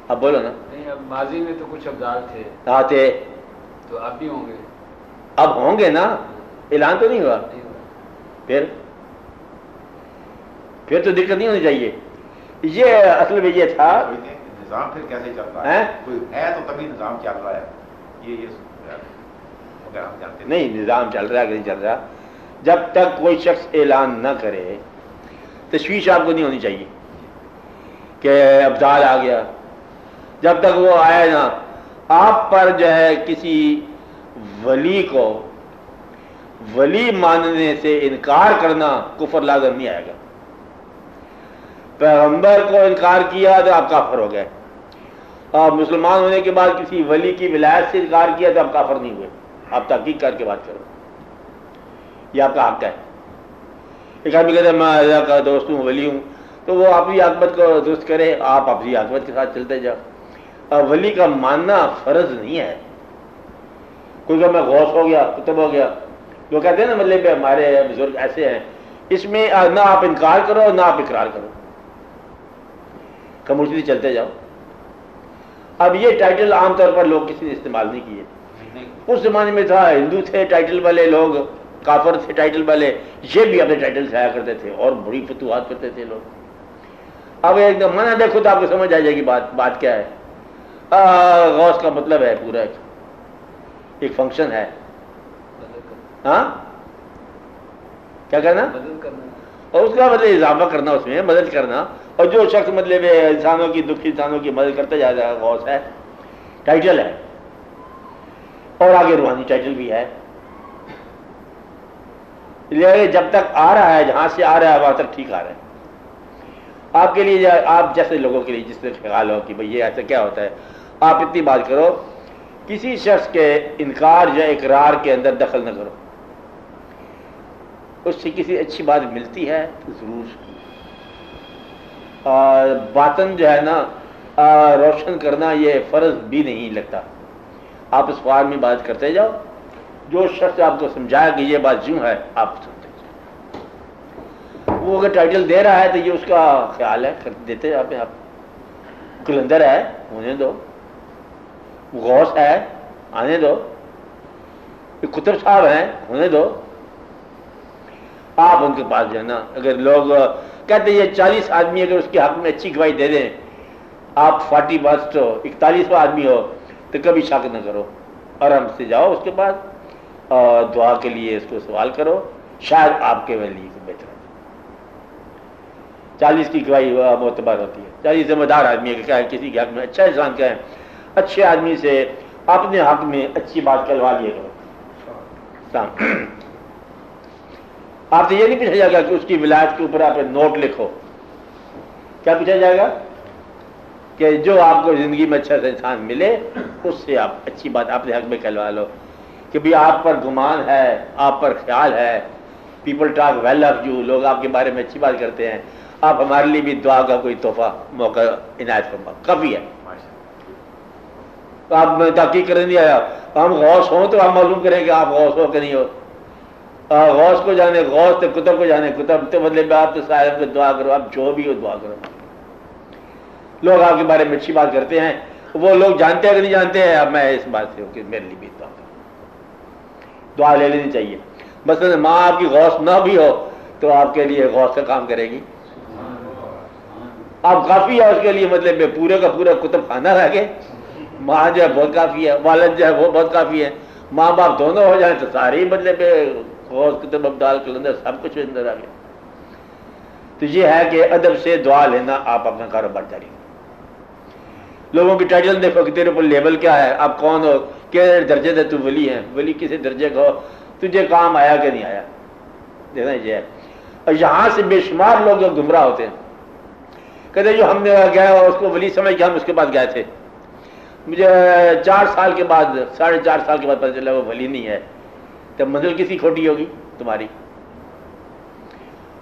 A: اب بولو نا۔
C: نہیں، اب ماضی میں تو کچھ ابدال تھے،
A: آتے
C: تو اب بھی ہوں گے،
A: اب ہوں گے نا، اعلان تو نہیں ہوا، پھر تو دقت نہیں ہونی چاہیے۔ یہ اصل میں یہ تھا،
B: نظام پھر کیسے چلتا ہے؟ کوئی ہے تو تبھی نظام چل رہا ہے، یہ مگر ہم جانتے
A: نہیں نظام چل رہا ہے کہ نہیں چل رہا، جب تک کوئی شخص اعلان نہ کرے تشویش آپ کو نہیں ہونی چاہیے کہ ابدال آ گیا، جب تک وہ آئے نا، آپ پر جو ہے کسی ولی کو ولی ماننے سے انکار کرنا کفر لازم نہیں آئے گا۔ پیغمبر کو انکار کیا تو آپ کافر ہو گئے، اور مسلمان ہونے کے بعد کسی ولی کی ولایت سے انکار کیا تو آپ کافر نہیں ہوئے۔ آپ تحقیق کر کے بات کرو، یہ آپ کا حق ہے۔ ایک آدمی کہتے ہیں میں اللہ کا دوست ہوں، ولی ہوں، تو وہ اپنی عاقبت کو درست کرے، آپ اپنی عاقبت کے ساتھ چلتے جاؤ۔ ولی کا ماننا فرض نہیں ہے۔ کوئی کہ میں غوث ہو گیا، کتب ہو گیا، وہ کہتے ہیں نا مطلب ہمارے بزرگ ایسے ہیں، اس میں نہ آپ انکار کرو نہ آپ اقرار کرو، خاموشی چلتے جاؤ۔ اب یہ ٹائٹل عام طور پر لوگ کسی نے استعمال نہیں کیے، اس زمانے میں تھا، ہندو تھے ٹائٹل والے لوگ، کافر تھے ٹائٹل والے، یہ بھی اپنے ٹائٹل سے آیا کرتے تھے اور بڑی فتوحات کرتے تھے لوگ۔ اب ایک دم منع دیکھو تو آپ کو سمجھ آ جائے گی بات کیا ہے۔ غوث کا مطلب ہے پورا ایک فنکشن ہے، ہاں کیا کہنا، اور اس کا مطلب اضافہ کرنا، اس میں مدد کرنا، اور جو شخص مطلب انسانوں کی دکھی انسانوں کی مدد کرتے جا رہا ہے غوث ہے، ٹائٹل ہے، اور آگے روحانی ٹائٹل بھی ہے۔ جب تک آ رہا ہے، جہاں سے آ رہا ہے وہاں تک ٹھیک آ رہا ہے۔ آپ کے لیے، آپ جیسے لوگوں کے لیے جس سے خیال ہو کہ بھئی یہ ایسا کیا ہوتا ہے، آپ اتنی بات کرو، کسی شخص کے انکار یا اقرار کے اندر دخل نہ کرو۔ اس سے کسی اچھی بات ملتی ہے تو ضرور، باطن جو ہے نا روشن کرنا یہ فرض بھی نہیں لگتا. آپ اس فارم میں بات کرتے جاؤ، جو شخص آپ کو سمجھایا کہ یہ بات یوں ہے آپ سنتے جاؤ. وہ اگر ٹائٹل دے رہا ہے تو یہ اس کا خیال ہے، دیتے آپ کلندر ہے ہونے دو، غوث ہے آنے دو، قطب صاحب ہیں ہونے دو. آپ ان کے پاس جو ہے نا، اگر لوگ کہتے یہ 40 آدمی اگر اس کے حق میں اچھی گواہی دے دیں، آپ 41 ہو 41واں آدمی ہو تو کبھی شک نہ کرو، آرام سے جاؤ اس کے بعد دعا کے لیے اس کو سوال کرو، شاید آپ کے لیے بہتر ہے. 40 کی گواہی معتبر ہوتی ہے. 40 ذمہ دار آدمی ہے کہ کسی کے حق میں اچھا انسان کہیں، اچھے آدمی سے اپنے حق میں اچھی بات کہلوا لیے کرو. آپ سے یہ نہیں پوچھا جائے گا کہ اس کی ولایت کے اوپر آپ نوٹ لکھو. کیا پوچھا جائے گا کہ جو آپ کو زندگی میں اچھا انسان ملے اس سے آپ اچھی بات اپنے حق میں کہلوا لو کہ بھی آپ پر گمان ہے، آپ پر خیال ہے. People talk well of you, لوگ آپ کے بارے میں اچھی بات کرتے ہیں، آپ ہمارے لیے بھی دعا کا کوئی تحفہ موقع عنایت فرما، کافی ہے. آپ میں تحقیق کرنے نہیں آیا، ہم غوث ہوں تو ہم معلوم کریں کہ آپ غوث ہو کہ نہیں ہو. غوث کو جانے غوث، تو کتب کو جانے کتب، تو مطلب آپ تو صاحب کو دعا کرو، آپ جو بھی ہو دعا کرو. لوگ آپ کے بارے میں اچھی بات کرتے ہیں، وہ لوگ جانتے ہیں کہ نہیں جانتے ہیں. اب میں اس بات سے ہوں کہ میرے لیے بھی دعا کرو، دعا لے لینی چاہیے. مثلا ماں آپ کی غوث نہ بھی ہو تو آپ کے لیے غوث کا کام کرے گی. آپ کافی ہے اس کے لیے، مطلب پورے کا پورا کتب خانہ رہ گئے. ماں جو ہے بہت کافی ہے، والد جو ہے وہ بہت کافی ہے. ماں باپ دونوں ہو جائیں تو سارے ہی مطلب غوث کتب ابدال کلندر سب کچھ اندر آ گیا. تو یہ ہے کہ ادب سے دعا لینا، آپ اپنا کاروبار جاری. لوگوں کی ٹائٹل دیکھو کہ تیرے اوپر لیبل کیا ہے، آپ کون ہو، کس درجے سے تو ولی ہیں. ولی کسی درجے کا ہو، تجھے کام آیا کہ نہیں آیا، دیکھنا یہ ہے. اور یہاں سے بے شمار لوگ گمراہ ہوتے ہیں، کہتے جو ہم نے گیا اس کو ولی سمجھ کے ہم اس کے پاس گئے تھے، مجھے 4 سال کے بعد 4.5 سال کے بعد پتہ چلا وہ ولی نہیں ہے. تو منزل کسی کھوٹی ہوگی تمہاری.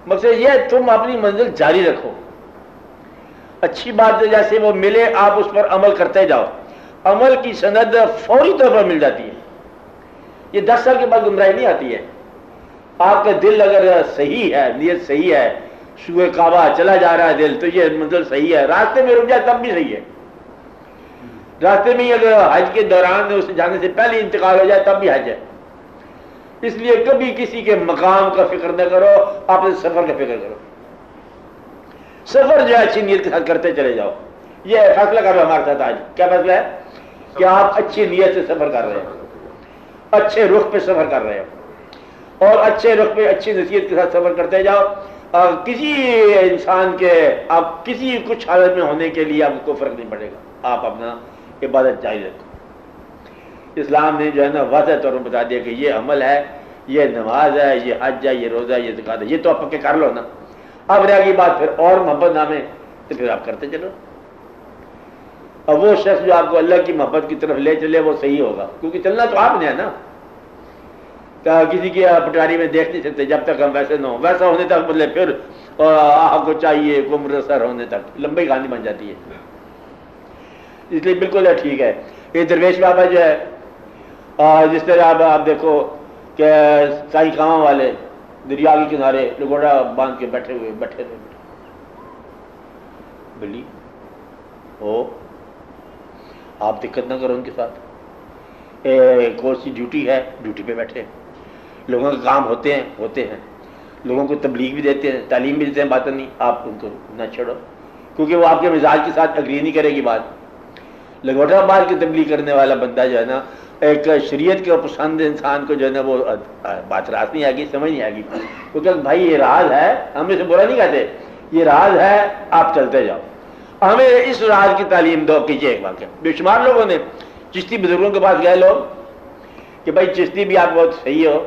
A: مقصد یہ تم اپنی منزل جاری رکھو. اچھی بات جیسے وہ ملے آپ اس پر عمل کرتے جاؤ. عمل کی سند فوری طور پر مل جاتی ہے. یہ 10 سال کے بعد گمراہی نہیں آتی ہے. آپ کا دل اگر صحیح ہے، نیت صحیح ہے، سوئے کعبہ چلا جا رہا ہے دل، تو یہ منزل صحیح ہے. راستے میں رک جائے تب بھی صحیح ہے. راستے میں اگر حج کے دوران اس جانے سے پہلے انتقال ہو جائے تب بھی حج ہے. اس لیے کبھی کسی کے مقام کا فکر نہ کرو، آپ نے سفر کا فکر کرو. سفر جو ہے اچھی نیت کے ساتھ کرتے چلے جاؤ. یہ فیصلہ کر لو ہمارے ساتھ آج. کیا فیصلہ ہے؟ کہ آپ اچھی نیت سے سفر کر رہے ہیں، اچھے رخ پہ سفر کر رہے ہیں، اور اچھے رخ پہ اچھی نصیحت کے ساتھ سفر کرتے جاؤ. کسی انسان کے آپ کسی کچھ حالت میں ہونے کے لیے آپ کو کوئی فرق نہیں پڑے گا. آپ اپنا عبادت جاری رکھو. اسلام نے جو ہے نا واضح طور پر بتا دیا کہ یہ عمل ہے، یہ نماز ہے، یہ حج ہے، یہ روزہ ہے، یہ زکات ہے. یہ تو آپ پکے کر لو نا. اب رہ گئی بات پھر اور محبت نامے، تو پھر آپ کرتے چلو. اب وہ شخص جو آپ کو اللہ کی محبت کی طرف لے چلے وہ صحیح ہوگا، کیونکہ چلنا تو آپ نے ہے نا. کسی کی پٹاری میں دیکھ نہیں سکتے جب تک ہم ویسے نہ ہوں. ویسا ہونے تک مطلب پھر آپ کو چاہیے عمر سر ہونے تک لمبی کہانی بن جاتی ہے. اس لیے بالکل ہے ٹھیک ہے. یہ درویش بابا جو ہے جس طرح آپ دیکھو کہ سائی کاماں والے دریا کے کنارے لگوڑا باندھ کے بیٹھے تھے. بلی ہو آپ دقت نہ کرو ان کے ساتھ. کون سی ڈیوٹی ہے، ڈیوٹی پہ بیٹھے. لوگوں کے کام ہوتے ہیں، لوگوں کو تبلیغ بھی دیتے ہیں، تعلیم بھی دیتے ہیں. بات نہیں، آپ ان کو نہ چھوڑو کیونکہ وہ آپ کے مزاج کے ساتھ اگری نہیں کرے گی بات. لگوٹا بال کی تبلیغ کرنے والا بندہ جو ہے نا، ایک شریعت کے پسند انسان کو جو ہے نا وہ بات راست نہیں آئے گی، سمجھ نہیں آئے گی. کیونکہ بھائی یہ راز ہے، ہم اسے برا نہیں کہتے، یہ راز ہے، آپ چلتے جاؤ. ہمیں اس راز کی تعلیم دو. کیجیے ایک واقعہ. بے شمار لوگوں نے چشتی بزرگوں کے پاس گئے لوگ کہ بھائی چشتی بھی آپ بہت صحیح ہو،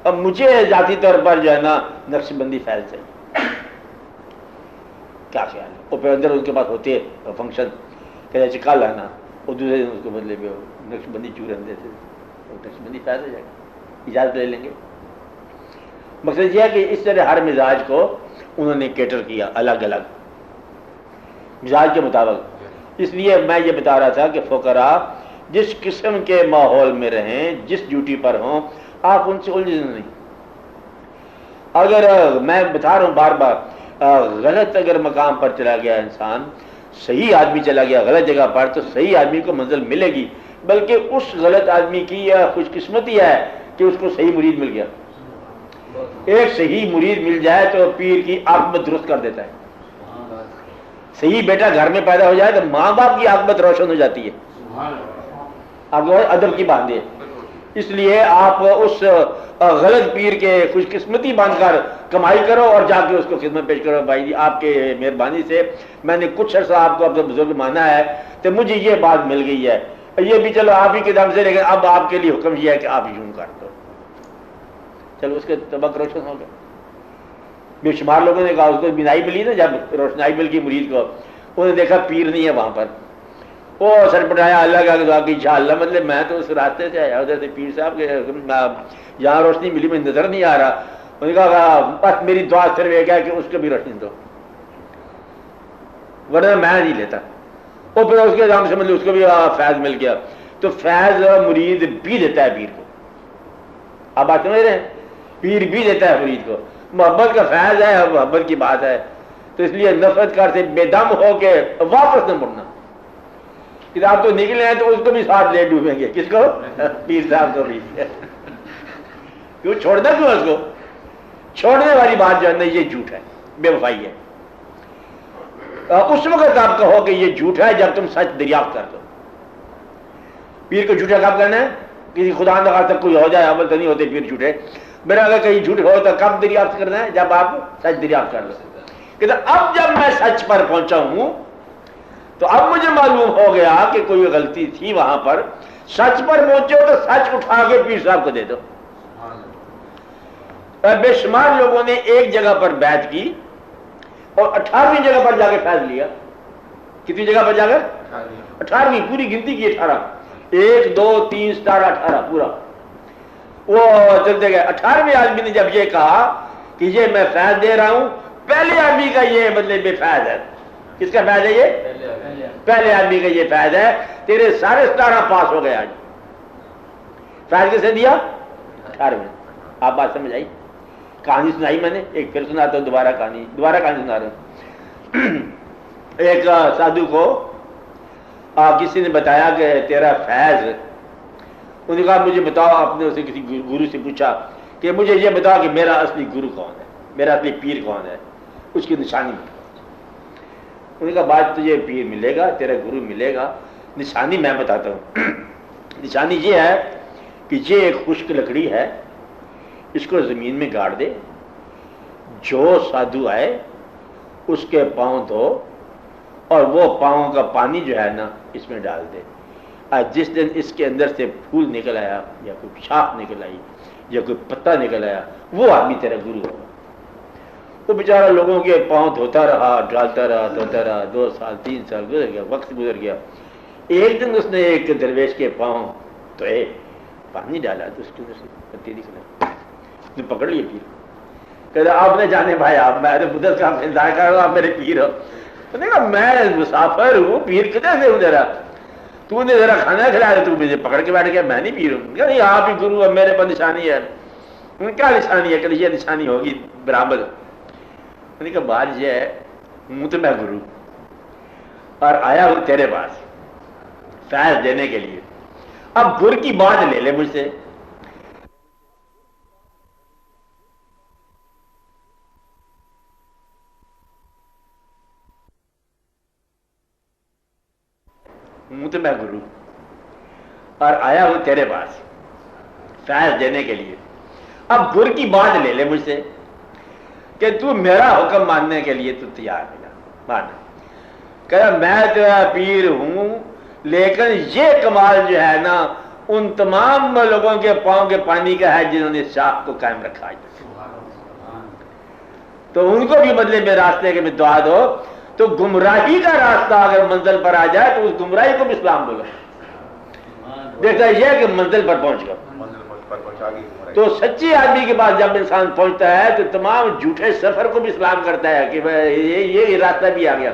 A: اب مجھے ذاتی طور پر جو ہے نا نقش بندی فیل چاہیے. کیا خیال ہے؟ اور پھر اندر ان کے پاس ہوتے فنکشن کہ کل ہے نا، اور دوسرے دن اس کو بدلے میں نقش بندی چورن دیتے، نقش بندی فیل ہو جائے گا، اجازت لے لیں گے. مقصد یہ ہے کہ اس طرح ہر مزاج کو انہوں نے کیٹر کیا الگ الگ. مزاج کے مطابق. اس لیے میں یہ بتا رہا تھا کہ فقراء جس قسم کے ماحول میں رہیں، جس ڈیوٹی پر ہوں، آپ ان سے الجھیں نہیں. اگر میں بتا رہا ہوں بار بار، غلط اگر مقام پر چلا گیا انسان، صحیح آدمی چلا گیا غلط جگہ پر، تو صحیح آدمی کو منزل ملے گی، بلکہ اس غلط آدمی کی یہ خوش قسمتی ہے کہ اس کو صحیح مرید مل گیا. ایک صحیح مرید مل جائے تو پیر کی عاقبت درست کر دیتا ہے. صحیح بیٹا گھر میں پیدا ہو جائے تو ماں باپ کی عاقبت روشن ہو جاتی ہے. آپ کو ادب کی بات ہے. اس لیے آپ اس غلط پیر کے خوش قسمتی بن کر کمائی کرو اور جا کے اس کو خدمت پیش کرو. بھائی جی آپ کے مہربانی سے میں نے کچھ عرصہ آپ کو اپنا بزرگ مانا ہے تو مجھے یہ بات مل گئی ہے، یہ بھی چلو آپ ہی کے دم سے، لیکن اب آپ کے لیے حکم یہ ہے کہ آپ یوں کر دو. چلو اس کے طبق روشن ہو گئے. بے شمار لوگوں نے کہا، اس کو بینائی ملی نا، جب روشنائی مل گئی مرید کو، انہوں نے دیکھا پیر نہیں ہے وہاں پر، وہ سر پٹایا، اللہ کا دعا کی انشاءاللہ، مطلب میں تو اس راستے سے آیا ادھر سے، پیر صاحب کے یہاں روشنی ملی، میں نظر نہیں آ رہا. انہوں نے کہا بس میری دعا صرف ایک ہے کہ اس کو بھی روشنی دو، ورنہ میں نہیں لیتا. اور پھر اس کے نام سے مطلب اس کو بھی فیض مل گیا. تو فیض مرید بھی دیتا ہے پیر کو. آپ بات سمجھ رہے ہیں؟ پیر بھی دیتا ہے مرید کو. محبت کا فیض ہے، محبت کی بات ہے. تو اس لیے نفرت کر سے بے دم ہو کے واپس نہ مڑنا. کتاب تو نکلے ہیں تو اس کو بھی ساتھ لے ڈوبیں گے. کس کو؟ پیر صاحب کو بھی. کیوں چھوڑنا، کیوں اس کو چھوڑنے والی بات جو ہے نا، یہ جھوٹ ہے، بے وفائی ہے. اس وقت آپ کہو کہ یہ جھوٹ ہے جب تم سچ دریافت کر دو. پیر کو جھوٹا کب کرنا ہے؟ کسی خدا نہ خواستہ کوئی ہو جائے، عمل تو نہیں ہوتے پیر جھوٹے. میرا اگر کہیں جھوٹ ہو تو کب دریافت کرنا ہے؟ جب آپ سچ دریافت کر لو. کہ اب جب میں سچ پر پہنچا ہوں تو اب مجھے معلوم ہو گیا کہ کوئی غلطی تھی وہاں پر. سچ پر پہنچو تو سچ اٹھا کے پیر صاحب کو دے دو. بے شمار لوگوں نے ایک جگہ پر بیعت کی اور 18ویں جگہ پر جا کے فیض لیا. کتنی جگہ پر جا کر؟ 18ویں. پوری گنتی کی 18، 1 2 3 17 18 پورا. وہ چلتے گئے. 18ویں آدمی نے جب یہ کہا کہ یہ میں فیض دے رہا ہوں، پہلے آدمی کا یہ مطلب بے فیض ہے. کس کا فیض ہے یہ؟ پہلے آدمی کا یہ فیض ہے. تیرے سارے 17 پاس ہو گئے. آج فیض کسے دیا؟ 18ویں. آپ بات سمجھ آئی؟ کہانی سنائی میں نے، ایک پھر سناتا ہوں، دوبارہ کہانی سنا رہا ہوں. ایک سادھو کو کسی نے بتایا کہ تیرا فیض. انہوں نے کہا مجھے بتاؤ. آپ نے اسے کسی گرو سے پوچھا کہ مجھے یہ بتاؤ کہ میرا اصلی گرو کون ہے، میرا اصلی پیر کون ہے، اس کی نشانی. انہوں نے کہا بات تجھے پیر ملے گا، تیرا گرو ملے گا، نشانی میں بتاتا ہوں. نشانی یہ ہے کہ یہ ایک خشک لکڑی ہے، اس کو زمین میں گاڑ دے، جو سادھو آئے اس کے پاؤں دھو اور وہ پاؤں کا پانی جو ہے نا اس میں ڈال دے. جس دن اس کے اندر سے پھول نکل آیا یا کوئی شاخ نکل آئی یا کوئی پتا نکل آیا، وہ آدمی تیرا گرو ہوگا. وہ بیچارہ لوگوں کے پاؤں دھوتا رہا، ڈالتا رہا. 2 سال 3 سال گزر گیا، وقت گزر گیا. ایک دن اس نے ایک درویش کے پاؤں دھوئے، پانی ڈالا تو اس کے اندر سے پتی نکلا. پکڑ لیے پیر. کہتے آپ نے جانے بھائی، آپ میں بدر کا انتظار کر رہا ہوں، آپ میرے پیر ہو. تو نے کہا میں مسافر ہوں، پیر کدھر سے ہوں؟ تو نے ذرا کھانا کھلایا، تو مجھے پکڑ کے بیٹھ گیا، میں نہیں پیر ہوں. کہ نہیں آپ ہی گرو، اب میرے پر نشانی ہے. کیا نشانی ہے؟ کہ یہ نشانی ہوگی برابر. انہوں نے کہا بات یہ ہے، ہوں تو میں گرو اور آیا ہوں تیرے پاس فیض دینے کے لیے. اب گر کی بات لے لے مجھ سے. ہوں تو میں گرو اور آیا ہوں تیرے پاس فیض دینے کے لیے. اب گر کی بات لے لے مجھ سے کہ تو میرا حکم ماننے کے لیے تو تیار ہے مانا. کہ میں تیرا پیر ہوں، لیکن یہ کمال جو ہے نا ان تمام لوگوں کے پاؤں کے پانی کا ہے جنہوں نے شاخ کو قائم رکھا ہے. تو ان کو بھی بدلے میں راستے کے میں دعا دو. تو گمراہی کا راستہ اگر منزل پر آ جائے تو اس گمراہی کو بھی اسلام بولو. دیکھتا یہ کہ منزل پر پہنچ گیا. تو سچی آدمی کے پاس جب انسان پہنچتا ہے تو تمام جھوٹے سفر کو بھی اسلام کرتا ہے کہ یہ راستہ بھی آ گیا.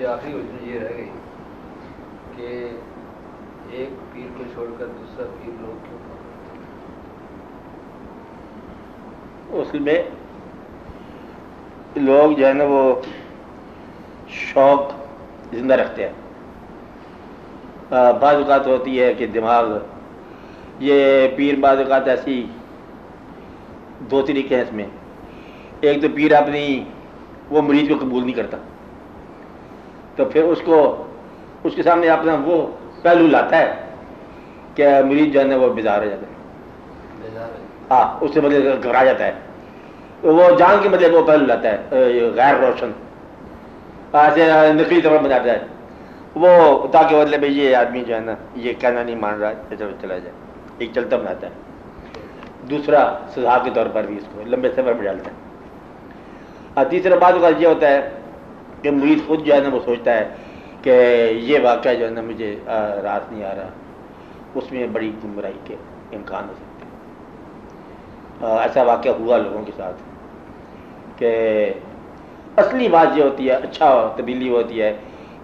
C: مجھے آخری الجھن یہ رہ گئی کہ ایک پیر کو چھوڑ کر دوسرا پیر لوگ کیوں
A: اس میں لوگ جو ہے نا وہ شوق زندہ رکھتے ہیں. بعض اوقات ہوتی ہے کہ دماغ یہ پیر بعض اوقات ایسی دو طریقے ہیں اس میں. ایک تو پیر اپنی وہ مریض کو قبول نہیں کرتا تو پھر اس کے سامنے اپنا وہ پہلو لاتا ہے کہ مریض جو ہے نا وہ بیزار ہو جاتا ہے. ہاں اس سے بدلے گھبرا جاتا ہے. وہ جان کے بدلے وہ پہلو لاتا ہے غیر روشن ایسے نقلی طور بناتا ہے وہ تاکہ بدلے میں یہ آدمی جو ہے نا یہ کہنا نہیں مان رہا چلا جائے. ایک چلتا بناتا ہے. دوسرا سزا کے طور پر بھی اس کو لمبے سفر میں ڈالتا ہے. اور تیسرا بات کا یہ ہوتا ہے کہ مریض خود جو ہے نا وہ سوچتا ہے کہ یہ واقعہ جو ہے نا مجھے راس نہیں آ رہا, اس میں بڑی گمراہی کے امکان ہو سکتے ہیں. ایسا واقعہ ہوا لوگوں کے ساتھ کہ اصلی بات یہ ہوتی ہے, اچھا تبدیلی ہوتی ہے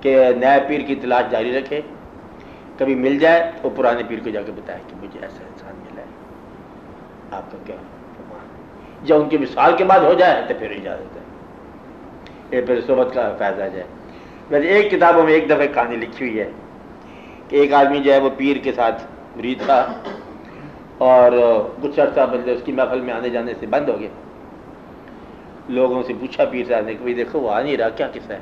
A: کہ نئے پیر کی تلاش جاری رکھے, کبھی مل جائے تو پرانے پیر کو جا کے بتائے کہ مجھے ایسا انسان ملا ہے, آپ کا کیا فرمان ہے. جب ان کی مثال کے بعد ہو جائے تو پھر اجازت ہے, یہ پھر صحبت کا فائدہ آ جائے. ویسے ایک کتابوں میں ایک دفعہ کہانی لکھی ہوئی ہے کہ ایک آدمی جو ہے وہ پیر کے ساتھ مرید تھا اور کچھ عرصہ بدلے اس کی محفل میں آنے جانے سے بند ہو گئے. لوگوں سے پوچھا پیر صاحب نے کہ بھائی دیکھو وہ آ نہیں رہا, کیا قصہ ہے.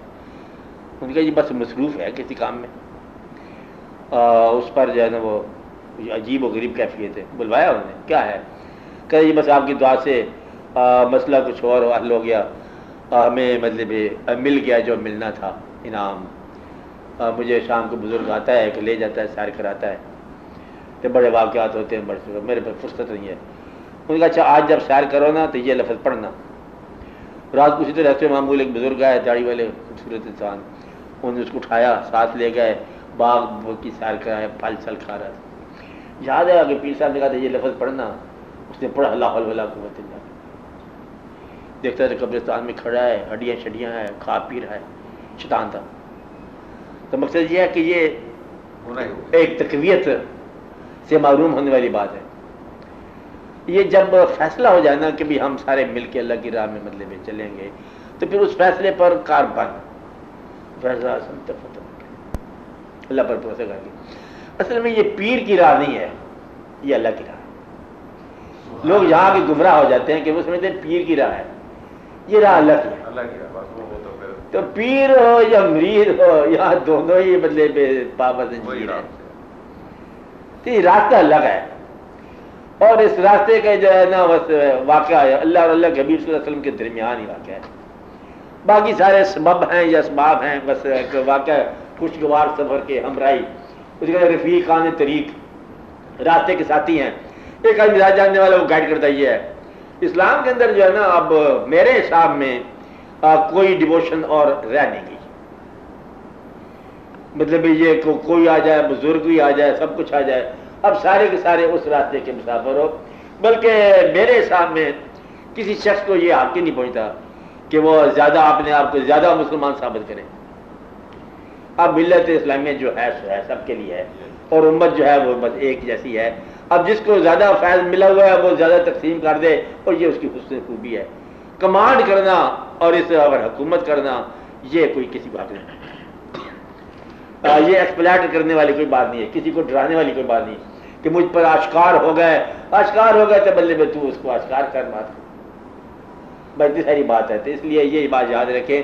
A: ان کا جی بس مصروف ہے کسی کام میں. اس پر جو ہے نا وہ عجیب و غریب کیفیت ہے. بلوایا انہوں نے, کیا ہے, کہ جی بس آپ کی دعا سے مسئلہ کچھ اور حل ہو گیا, ہمیں مطلب مل گیا جو ملنا تھا انعام. مجھے شام کو بزرگ آتا ہے کہ لے جاتا ہے, سیر کراتا ہے, تو بڑے واقعات ہوتے ہیں, بڑے میرے پاس فرصت نہیں ہے. ان کا اچھا آج جب سیر کرو نا تو یہ لفظ پڑھنا. رات کو اسی طرح سے معمول ایک بزرگ آئے, داڑھی والے خوبصورت انسان, انہوں نے اس کو اٹھایا, ساتھ لے گئے, باغ کی سیر کرایا, پھل چھل کھا رہا تھا. یاد ہے کہ پیر صاحب نے کہا تھا یہ لفظ پڑھنا, اس نے پڑھا لا حول ولا قوت الا باللہ. دیکھتا ہے قبرستان میں کھڑا ہے, ہڈیاں شڈیاں ہیں, کھا پی رہا ہے, شیطان تھا. تو مقصد یہ ہے کہ یہ ایک تقویت سے معروم ہونے والی بات ہے. یہ جب فیصلہ ہو جائے نا کہ بھی ہم سارے مل کے اللہ کی راہ میں مطلب چلیں گے تو پھر اس فیصلے پر کار بن اللہ پر بھروسہ کر کے. اصل میں یہ پیر کی راہ نہیں ہے, یہ اللہ کی راہ ہے. لوگ یہاں کے گمراہ ہو جاتے ہیں کہ وہ سمجھتے ہیں پیر کی راہ ہے, یہ راہ اللہ کی ہے. تو پیر ہو یا مرید ہو یہاں دونوں ہی مطلب پابند ہے. تو یہ راستہ الگ ہے, اور اس راستے کا جو ہے نا بس واقعہ ہے اللہ اور اللہ کے حبیب صلی اللہ علیہ وسلم کے درمیان ہی واقعہ ہے. باقی سارے سبب ہیں یا اسباب ہیں, بس ایک واقعہ خوشگوار سفر کے ہمراہی, اس کا رفیقان طریق, راستے کے ساتھی ہیں. ایک آدمی راہ جاننے والا وہ گائیڈ کرتا یہ ہے. اسلام کے اندر جو ہے نا اب میرے حساب میں کوئی ڈیووشن اور رہ نہیں گئی. مطلب یہ کوئی آ جائے, بزرگ ہی آ جائے, سب کچھ آ جائے, اب سارے کے سارے اس راستے کے مسافر ہو. بلکہ میرے حساب میں کسی شخص کو یہ حق ہی نہیں پہنچتا کہ وہ زیادہ اپنے آپ کو زیادہ مسلمان ثابت کریں. اب ملت اسلامیہ جو ہے سو ہے, سب کے لیے ہے, اور امت جو ہے وہ بس ایک جیسی ہے. اب جس کو زیادہ فیض ملا ہوا ہے وہ زیادہ تقسیم کر دے, اور یہ اس کی حسن خوبی ہے. کمانڈ کرنا اور اس پر حکومت کرنا یہ کوئی کسی بات نہیں. یہ ایکسپلائٹ کرنے والی کوئی بات نہیں ہے, کسی کو ڈرانے والی کوئی بات نہیں کہ مجھ پر آشکار ہو گئے تو بلے میں تو اس کو آشکار کر مات. بس اتنی ساری بات ہے. تو اس لیے یہ بات یاد رکھیں,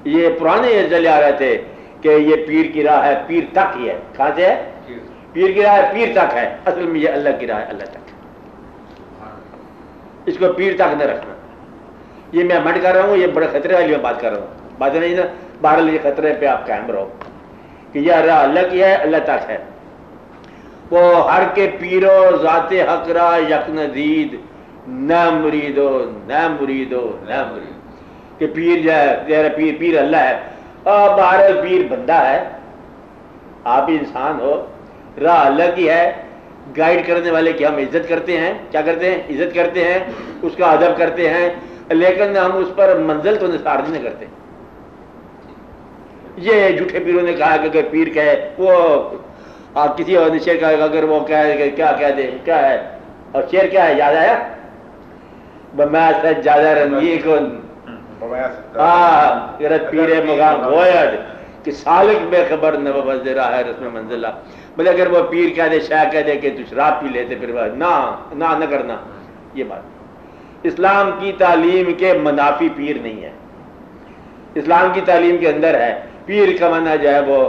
A: یہ پرانے چلے آ رہے تھے کہ یہ پیر کی راہ ہے, پیر تک ہی ہے. کہاں سے ہے؟ پیر کی راہ ہے, پیر تک ہے. اصل میں یہ اللہ کی راہ ہے, اللہ تک. اس کو پیر تک نہ رکھنا. یہ میں منڈ کر رہا ہوں, یہ بڑے خطرے والی میں بات کر رہا ہوں. بات نہیں نا, بہرحال یہ خطرے پہ آپ قائم رہو کہ یہ راہ اللہ کی ہے, اللہ تک ہے. وہ ہر کے پیرو ذات حق را یک ندید, نہ مریدو نہ مریدو نہ مرید. کہ پیر جو ہے تیرا پیر اللہ ہے. بہرحال پیر بندہ ہے, آپ انسان ہو, راہ اللہ کی ہے. گائیڈ کرنے والے کی ہم عزت کرتے ہیں, کیا کرتے ہیں؟ عزت کرتے ہیں, اس کا ادب کرتے ہیں, لیکن ہم اس پر منزل تو نثار نہیں کرتے. یہ جھوٹے پیروں نے کہا کہ اگر پیر کہے وہ آپ کسی اور شعر کا اگر وہ کہے کیا کہہ دے کیا ہے، اور شعر کیا ہے یاد آیا؟ بما سجادہ رنگی کن پیر مقام گوید کہ سالک بے خبر نہ وزرا ہے رسم منزلہ. بلے اگر وہ پیر کہہ دے شاہ کہہ دے کہ تو شراب پی لیتے پھر نہ کرنا. یہ بات اسلام کی تعلیم کے منافی پیر نہیں ہے. اسلام کی تعلیم کے اندر ہے پیر کا معنی جو ہے وہ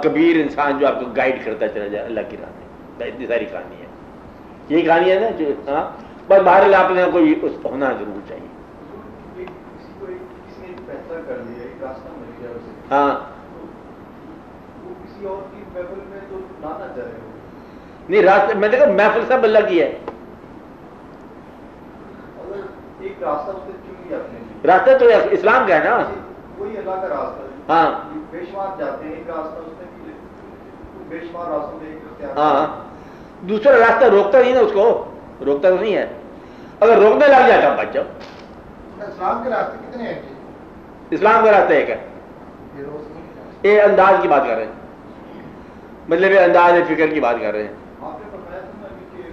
A: کبیر انسان جو آپ کو گائیڈ کرتا چلا جائے اللہ کی راہ میں. اتنی ساری کہانی ہے، یہی کہانی ہے نا جو ہاں. بس بہرحال آپ نے کوئی اس ہونا ضرور چاہیے. ہاں نہیں راستے میں دیکھا محفل سب اللہ کی ہے. راستہ تو اسلام کا ہے نا.
D: وہی اللہ کا راستہ.
A: ہاں
D: بے شمار جاتے ہیں، ایک راستہ اس نے بے شمار راستوں میں ایک.
A: ہاں دوسرا راستہ روکتا نہیں نا، اس کو روکتا تو نہیں ہے. اگر روکنے لگ جائے تو بچ جاؤ.
D: اسلام کے راستے کتنے ہیں؟
A: اسلام کا راستہ ایک ہے. یہ انداز کی بات کر رہے ہیں، مطلب یہ انداز فکر کی بات کر رہے ہیں،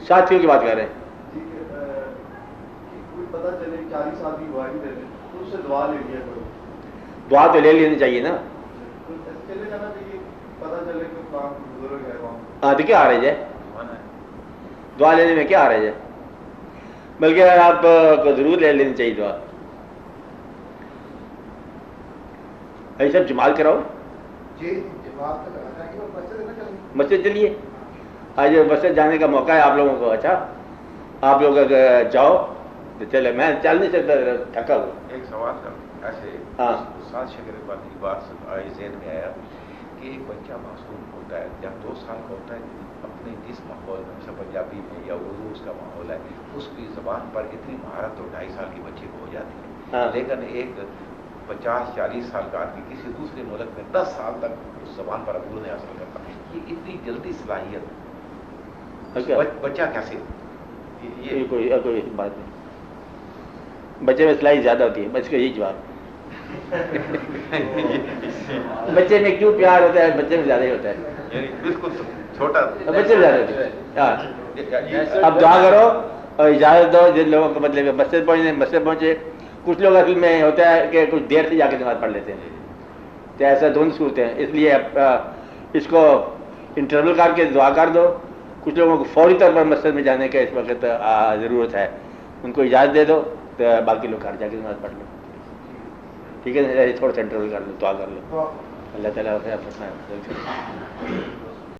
A: ساتھیوں کی بات کر رہے ہیں.
D: پتہ چلے 40 سال کی گواہی دے دیں تو اس سے دعا لے لیا کرو.
A: دعا تو لے لینی چاہیے نا.
D: چلے جانا چاہیے، پتہ چلے کہ کام بزرگ ہے وہاں.
A: ہاں تو کیا آ رہے ہے دعا لینے میں، کیا آ رہے ہے؟ بلکہ آپ کو ضرور لے لینی چاہیے دعا. ایسا جمال کراؤ.
D: جی جواب
A: مسجد چلیے. آج مسجد جانے کا موقع ہے آپ لوگوں کو. اچھا آپ لوگ اگر جاؤ تو چلے، میں چل نہیں سکتا تھکا ہوا.
B: ایک سوال کر ایسے
A: ہاں
B: استاد شکر اقبال کی بات آئی ذہن میں آیا کہ ایک بچہ معصوم ہوتا ہے جب 2 سال کا ہوتا ہے، اپنے جس ماحول میں مثلا پنجابی میں یا اردو اس کا ماحول ہے، اس کی زبان پر اتنی مہارت تو 2.5 سال کے بچے کو ہو جاتی ہے.
A: ہاں.
B: لیکن ایک 50-40 سال کا آدمی کسی دوسرے ملک میں 10 سال تک اس زبان پر عبور نہیں حاصل کرتا. یہ اتنی جلدی صلاحیت بچہ کیسے؟
A: یہ کوئی بات نہیں. بچے میں صلاحیت زیادہ ہوتی ہے، بس کا یہی جواب. بچے میں کیوں پیار ہوتا ہے؟ بچے میں زیادہ ہی ہوتا ہے.
B: یعنی بالکل چھوٹا
A: بچے میں زیادہ ہوتی ہے. اب دعا کرو اور اجازت دو جن لوگوں کو مطلب مسجد پہنچے. کچھ لوگ اصل میں ہوتا ہے کہ کچھ دیر سے جا کے نماز پڑھ لیتے ہیں، تو ایسا دھند صورتیں ہیں. اس لیے اس کو انٹرول کر کے دعا کر دو. کچھ لوگوں کو فوری طور پر مسجد میں جانے کا اس وقت ضرورت ہے، ان کو اجازت دے دو، تو باقی لوگ گھر جا کے نماز پڑھ لو. ٹھیک ہے، تھوڑا سا انٹرول کر لو، دعا کر لو. اللہ تعالیٰ